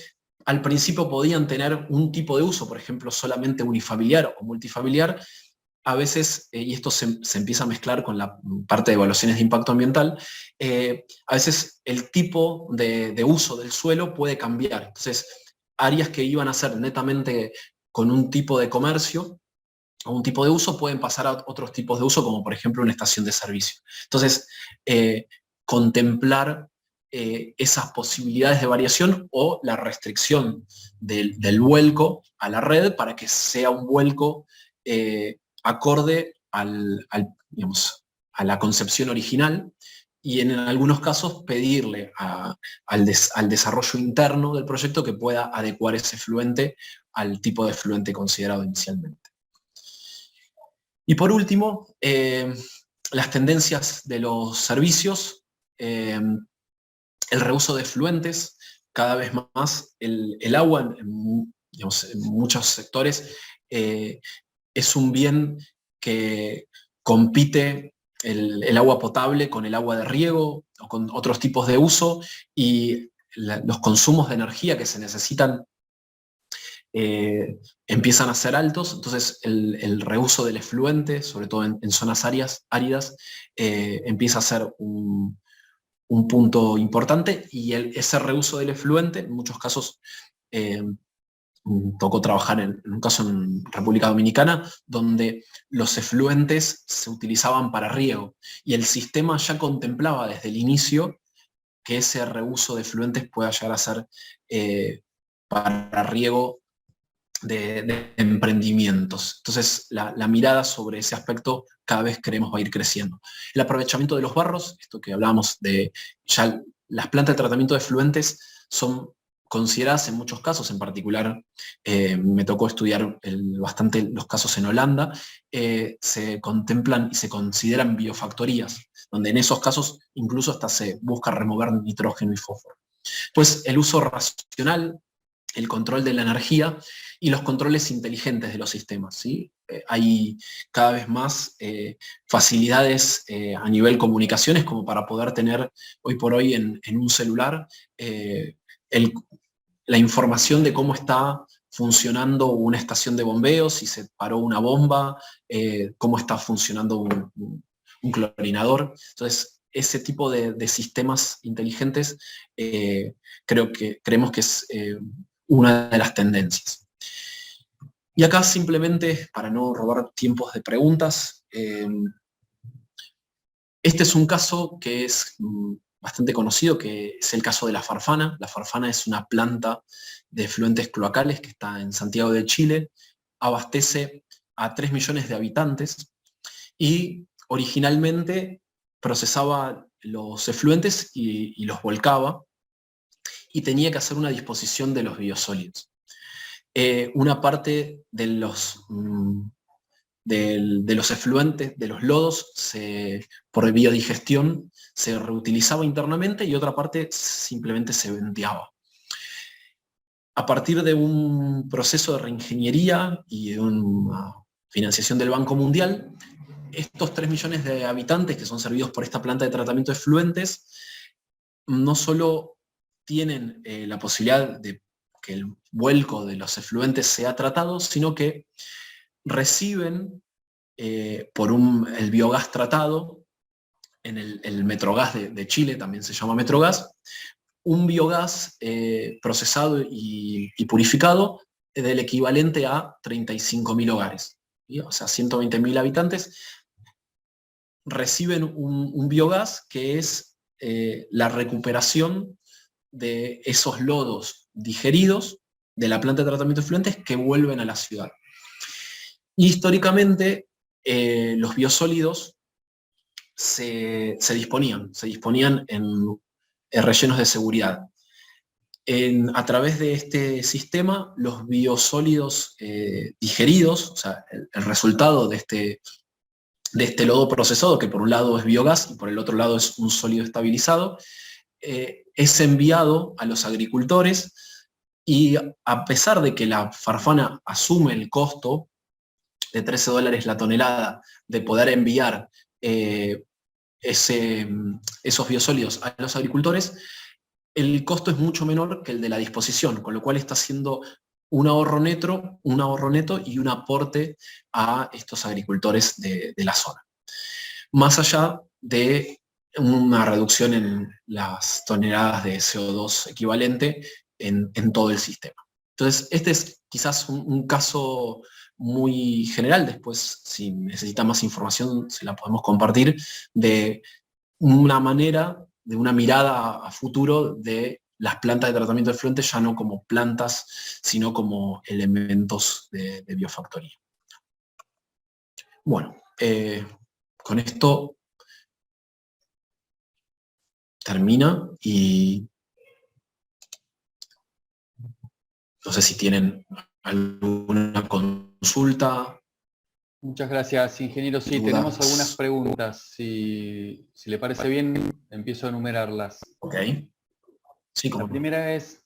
al principio podían tener un tipo de uso, por ejemplo, solamente unifamiliar o multifamiliar. A veces, y esto se empieza a mezclar con la parte de evaluaciones de impacto ambiental, a veces el tipo de uso del suelo puede cambiar. Entonces, áreas que iban a ser netamente con un tipo de comercio o un tipo de uso pueden pasar a otros tipos de uso, como por ejemplo una estación de servicio. Entonces, contemplar esas posibilidades de variación o la restricción del vuelco a la red para que sea un vuelco acorde digamos, a la concepción original, y en algunos casos pedirle al desarrollo interno del proyecto que pueda adecuar ese efluente al tipo de efluente considerado inicialmente. Y por último, las tendencias de los servicios, el reuso de efluentes. Cada vez más el agua, digamos, en muchos sectores, es un bien que compite el agua potable con el agua de riego o con otros tipos de uso, y los consumos de energía que se necesitan empiezan a ser altos. Entonces el reuso del efluente, sobre todo en zonas áridas, empieza a ser un punto importante, y ese reuso del efluente, en muchos casos, tocó trabajar en un caso en República Dominicana, donde los efluentes se utilizaban para riego, y el sistema ya contemplaba desde el inicio que ese reuso de efluentes pueda llegar a ser para riego de emprendimientos. Entonces, la mirada sobre ese aspecto cada vez creemos va a ir creciendo. El aprovechamiento de los barros, esto que hablábamos de ya las plantas de tratamiento de efluentes son consideradas en muchos casos, en particular me tocó estudiar bastante los casos en Holanda, se contemplan y se consideran biofactorías, donde en esos casos incluso hasta se busca remover nitrógeno y fósforo. Pues el uso racional, el control de la energía y los controles inteligentes de los sistemas, ¿sí? Hay cada vez más facilidades a nivel comunicaciones, como para poder tener hoy por hoy en un celular la información de cómo está funcionando una estación de bombeo, si se paró una bomba, cómo está funcionando un clorinador. Entonces, ese tipo de sistemas inteligentes creemos que es una de las tendencias. Y acá simplemente, para no robar tiempos de preguntas, este es un caso que es bastante conocido, que es el caso de la farfana. La farfana es una planta de efluentes cloacales que está en Santiago de Chile, abastece a 3 millones de habitantes y originalmente procesaba los efluentes y los volcaba, y tenía que hacer una disposición de los biosólidos. Una parte de los efluentes, de los lodos, por biodigestión, se reutilizaba internamente, y otra parte simplemente se venteaba. A partir de un proceso de reingeniería y de una financiación del Banco Mundial, estos 3 millones de habitantes que son servidos por esta planta de tratamiento de efluentes no solo tienen la posibilidad de que el vuelco de los efluentes sea tratado, sino que reciben por el biogás tratado, en el Metrogas de Chile, también se llama Metrogas, un biogás procesado y purificado del equivalente a 35.000 hogares, ¿sí? O sea, 120.000 habitantes reciben un biogás que es la recuperación de esos lodos digeridos de la planta de tratamiento de efluentes que vuelven a la ciudad. Y históricamente los biosólidos se disponían en rellenos de seguridad. A través de este sistema, los biosólidos digeridos, o sea, el resultado de este lodo procesado, que por un lado es biogás y por el otro lado es un sólido estabilizado, es enviado a los agricultores, y a pesar de que la Farfana asume el costo de $13 la tonelada de poder enviar esos biosólidos a los agricultores, el costo es mucho menor que el de la disposición, con lo cual está haciendo un ahorro neto y un aporte a estos agricultores de la zona. Más allá de una reducción en las toneladas de CO2 equivalente en todo el sistema. Entonces, este es quizás un caso muy general. Después, si necesita más información, se la podemos compartir, de una manera, de una mirada a futuro de las plantas de tratamiento de efluentes, ya no como plantas, sino como elementos de biofactoría. Bueno, con esto termina, y no sé si tienen alguna consulta. Muchas gracias, ingeniero. Sí, dudas. tenemos algunas preguntas. Si le parece bien, empiezo a enumerarlas. Ok. Sí, La primera es,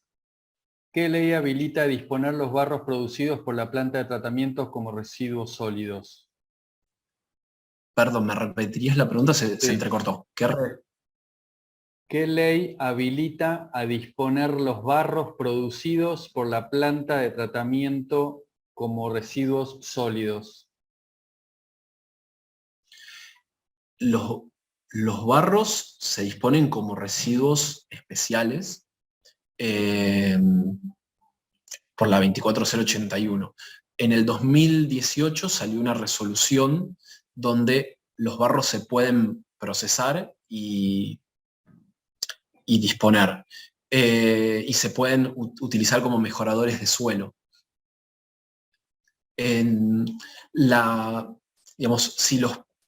¿qué ley habilita disponer los barros producidos por la planta de tratamiento como residuos sólidos? Perdón, ¿me repetirías la pregunta? Se entrecortó. ¿Qué ley habilita a disponer los barros producidos por la planta de tratamiento como residuos sólidos? Los barros se disponen como residuos especiales por la 24081. En el 2018 salió una resolución donde los barros se pueden procesar y disponer, y se pueden utilizar como mejoradores de suelo. En digamos, si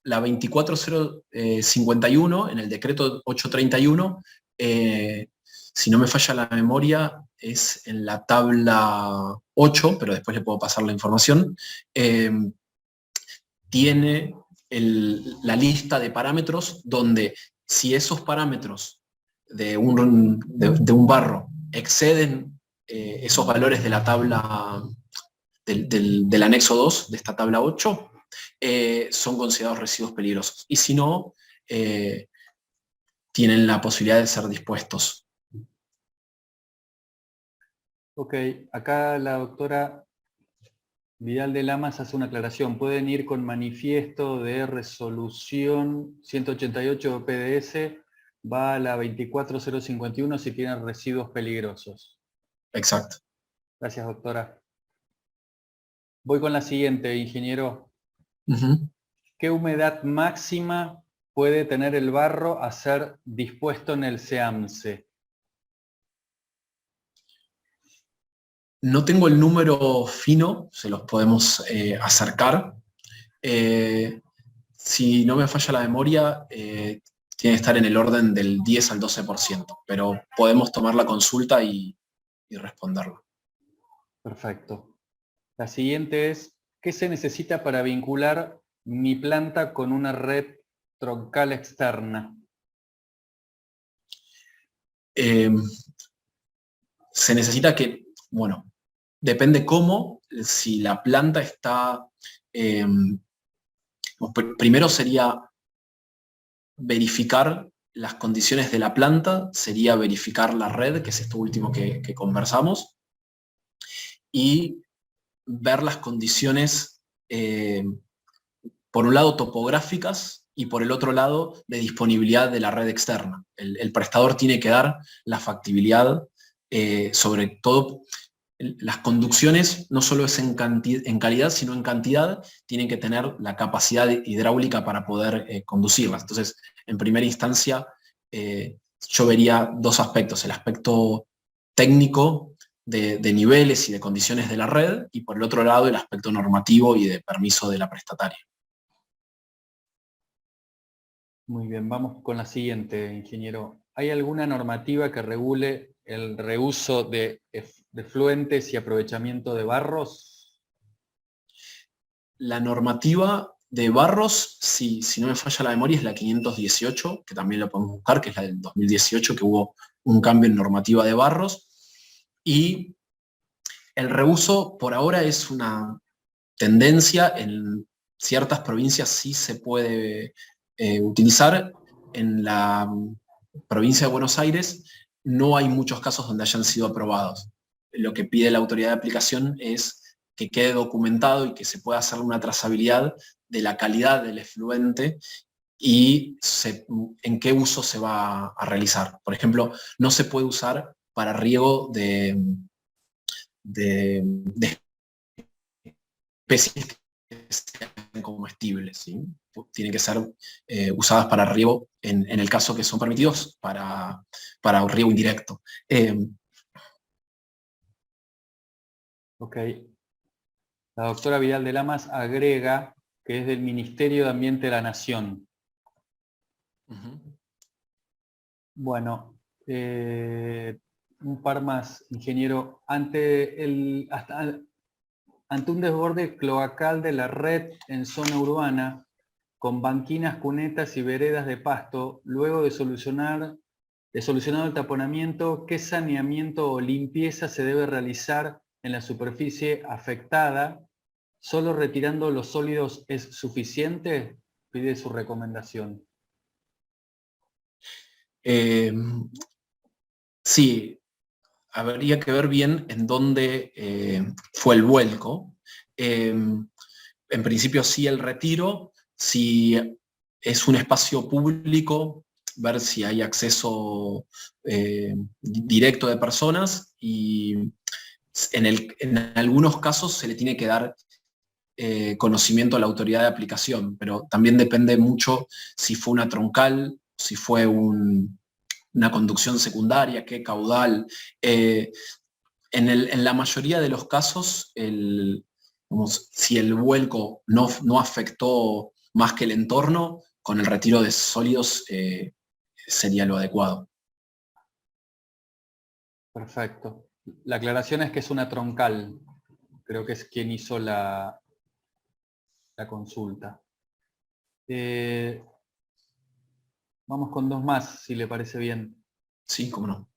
la 24051, en el decreto 831, si no me falla la memoria, es en la tabla 8, pero después le puedo pasar la información, tiene la lista de parámetros donde si esos parámetros de un barro exceden esos valores de la tabla del anexo 2 de esta tabla 8, son considerados residuos peligrosos. Y si no, tienen la posibilidad de ser dispuestos. Ok, acá la doctora Vidal de Lamas hace una aclaración. Pueden ir con manifiesto de resolución 188 PDS, va a la 24051 si tienen residuos peligrosos. Exacto. Gracias, doctora. Voy con la siguiente, ingeniero. ¿Qué humedad máxima puede tener el barro a ser dispuesto en el SEAMSE? No tengo el número fino, se los podemos acercar. Si no me falla la memoria, tiene que estar en el orden del 10 al 12%, pero podemos tomar la consulta y responderla. Perfecto. La siguiente es, ¿qué se necesita para vincular mi planta con una red troncal externa? Se necesita que, bueno, depende cómo, si la planta está, primero sería verificar las condiciones de la planta, sería verificar la red, que es esto último que conversamos, y ver las condiciones, por un lado topográficas y por el otro lado de disponibilidad de la red externa. El prestador tiene que dar la factibilidad, sobre todo las conducciones, no solo es en calidad, sino en cantidad, tienen que tener la capacidad hidráulica para poder conducirlas. Entonces, en primera instancia, yo vería dos aspectos: el aspecto técnico de niveles y de condiciones de la red, y por el otro lado el aspecto normativo y de permiso de la prestataria. Muy bien, vamos con la siguiente, ingeniero. ¿Hay alguna normativa que regule el reuso de efluentes y aprovechamiento de barros? La normativa de barros, si no me falla la memoria, es la 518, que también lo podemos buscar, que es la del 2018, que hubo un cambio en normativa de barros. Y el reuso por ahora es una tendencia. En ciertas provincias sí se puede utilizar. En la provincia de Buenos Aires no hay muchos casos donde hayan sido aprobados. Lo que pide la autoridad de aplicación es que quede documentado y que se pueda hacer una trazabilidad de la calidad del efluente y en qué uso se va a realizar. Por ejemplo, no se puede usar para riego de especies que sean comestibles, ¿sí? Tienen que ser usadas para riego en el caso que son permitidos para un riego indirecto. Ok. La doctora Vidal de Lamas agrega que es del Ministerio de Ambiente de la Nación. Bueno, un par más, ingeniero. Ante un desborde cloacal de la red en zona urbana, con banquinas, cunetas y veredas de pasto, luego de solucionado el taponamiento, ¿qué saneamiento o limpieza se debe realizar en la superficie afectada? ¿Solo retirando los sólidos es suficiente? Pide su recomendación. Sí, habría que ver bien en dónde fue el vuelco. En principio sí el retiro, si es un espacio público, ver si hay acceso directo de personas y en algunos casos se le tiene que dar conocimiento a la autoridad de aplicación, pero también depende mucho si fue una troncal, si fue una conducción secundaria, qué caudal. En la mayoría de los casos, si el vuelco no afectó más que el entorno, con el retiro de sólidos sería lo adecuado. Perfecto. La aclaración es que es una troncal. Creo que es quien hizo la consulta. Vamos con dos más, si le parece bien. Sí, cómo no.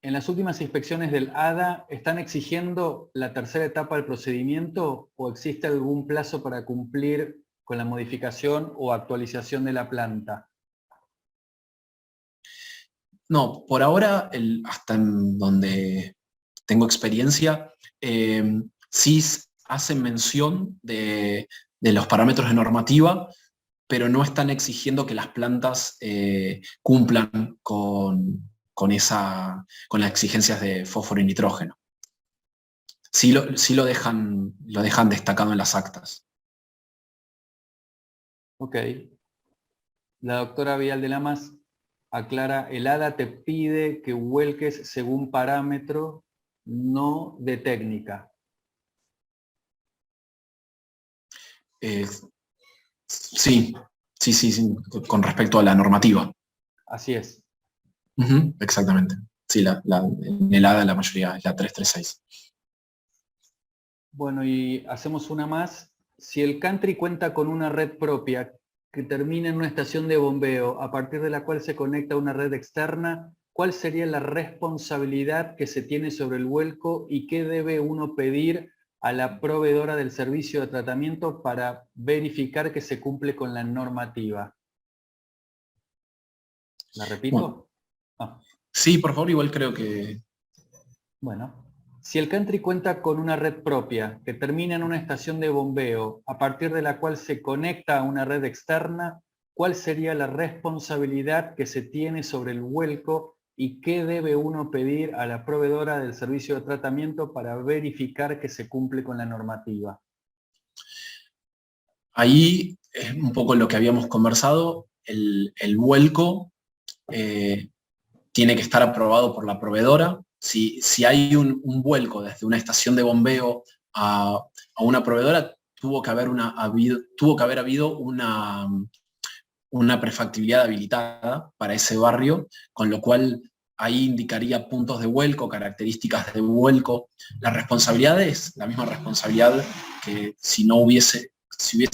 En las últimas inspecciones del ADA, ¿están exigiendo la tercera etapa del procedimiento o existe algún plazo para cumplir con la modificación o actualización de la planta? No, por ahora, hasta en donde tengo experiencia, sí hacen mención de los parámetros de normativa, pero no están exigiendo que las plantas cumplan con las exigencias de fósforo y nitrógeno. Sí lo dejan destacado en las actas. Ok. La doctora Vidal de Lamas aclara, el ADA te pide que vuelques según parámetro, no de técnica. Sí, con respecto a la normativa. Así es. Exactamente. Sí, en el ADA la mayoría es la 336. Bueno, y hacemos una más. Si el country cuenta con una red propia que termina en una estación de bombeo, a partir de la cual se conecta a una red externa, ¿cuál sería la responsabilidad que se tiene sobre el vuelco y qué debe uno pedir a la proveedora del servicio de tratamiento para verificar que se cumple con la normativa? ¿La repito? Bueno, sí, por favor, igual creo que... Bueno, si el country cuenta con una red propia que termina en una estación de bombeo, a partir de la cual se conecta a una red externa, ¿cuál sería la responsabilidad que se tiene sobre el vuelco y qué debe uno pedir a la proveedora del servicio de tratamiento para verificar que se cumple con la normativa? Ahí es un poco lo que habíamos conversado, el vuelco tiene que estar aprobado por la proveedora. Si hay un vuelco desde una estación de bombeo a una proveedora, tuvo que haber habido una prefactibilidad habilitada para ese barrio, con lo cual ahí indicaría puntos de vuelco, características de vuelco. La responsabilidad es la misma responsabilidad que si hubiese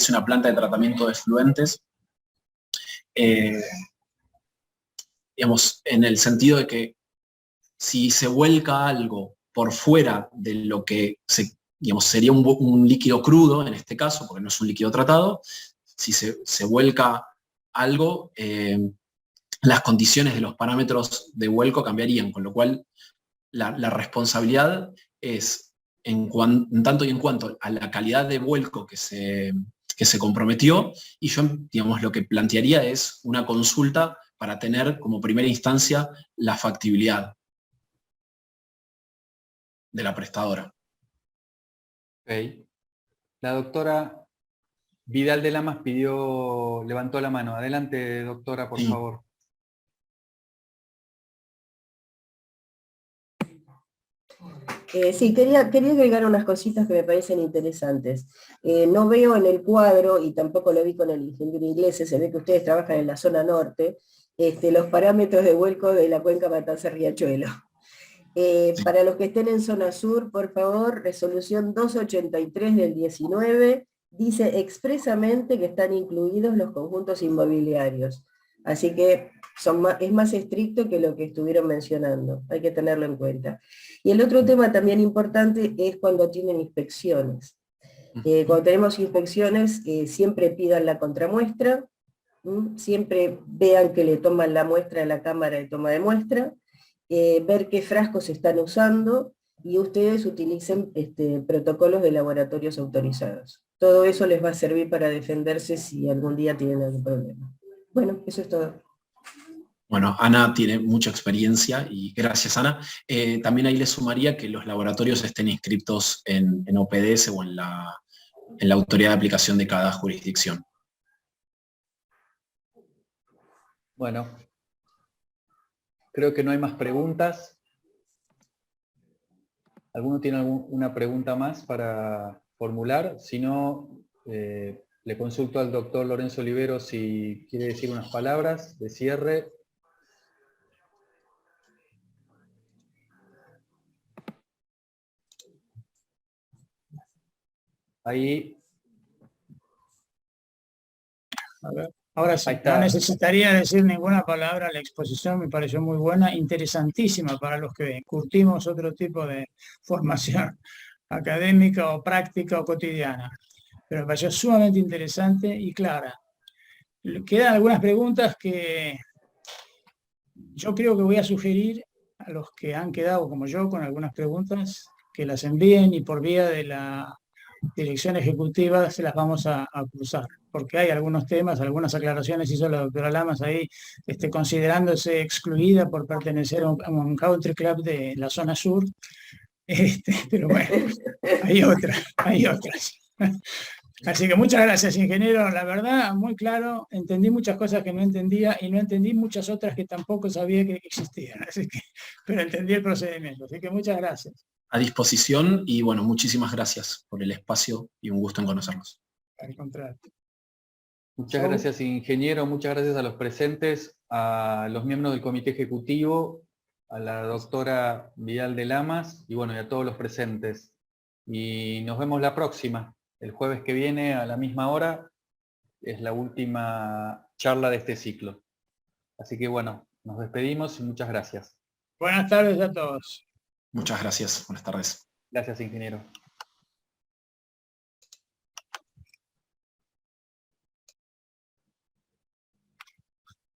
una planta de tratamiento de efluentes, digamos, en el sentido de que si se vuelca algo por fuera de lo que sería un líquido crudo, en este caso, porque no es un líquido tratado, si se vuelca algo, las condiciones de los parámetros de vuelco cambiarían, con lo cual la responsabilidad es en tanto y en cuanto a la calidad de vuelco que se comprometió, y yo, digamos, lo que plantearía es una consulta para tener como primera instancia la factibilidad de la prestadora. Okay. La doctora Vidal de Lamas levantó la mano. Adelante, doctora, por Sí. favor. Sí, quería agregar unas cositas que me parecen interesantes. No veo en el cuadro, y tampoco lo vi con el ingeniero inglés, se ve que ustedes trabajan en la zona norte, los parámetros de vuelco de la cuenca Matanza-Riachuelo. Para los que estén en zona sur, por favor, resolución 283 del 19, dice expresamente que están incluidos los conjuntos inmobiliarios. Así que es más estricto que lo que estuvieron mencionando, hay que tenerlo en cuenta. Y el otro tema también importante es cuando tienen inspecciones. Cuando tenemos inspecciones, siempre pidan la contramuestra, siempre vean que le toman la muestra de la cámara de toma de muestra, ver qué frascos están usando, y ustedes utilicen protocolos de laboratorios autorizados. Todo eso les va a servir para defenderse si algún día tienen algún problema. Bueno, eso es todo. Bueno, Ana tiene mucha experiencia y gracias, Ana. También ahí le sumaría que los laboratorios estén inscritos en OPDS o en la autoridad de aplicación de cada jurisdicción. Bueno, creo que no hay más preguntas. ¿Alguno tiene alguna pregunta más para formular? Si no, le consulto al doctor Lorenzo Olivero si quiere decir unas palabras de cierre. Ahí. A ver, ahora sí, Ahí está. no necesitaría decir ninguna palabra, la exposición me pareció muy buena, interesantísima para los que curtimos otro tipo de formación académica o práctica o cotidiana. Pero me pareció sumamente interesante y clara. Quedan algunas preguntas que yo creo que voy a sugerir a los que han quedado como yo con algunas preguntas, que las envíen y por vía de la dirección ejecutiva se las vamos a cruzar, porque hay algunos temas, algunas aclaraciones hizo la doctora Lamas ahí, considerándose excluida por pertenecer a un country club de la zona sur, pero bueno, hay otras. Así que muchas gracias, ingeniero, la verdad, muy claro, entendí muchas cosas que no entendía y no entendí muchas otras que tampoco sabía que existían, pero entendí el procedimiento, así que muchas gracias. A disposición y bueno, muchísimas gracias por el espacio y un gusto en conocerlos. Al contrario. Muchas gracias, ingeniero, muchas gracias a los presentes, a los miembros del comité ejecutivo, a la doctora Vidal de Lamas y bueno, y a todos los presentes. Y nos vemos la próxima, el jueves que viene a la misma hora, es la última charla de este ciclo. Así que bueno, nos despedimos y muchas gracias. Buenas tardes a todos. Muchas gracias, buenas tardes. Gracias, ingeniero.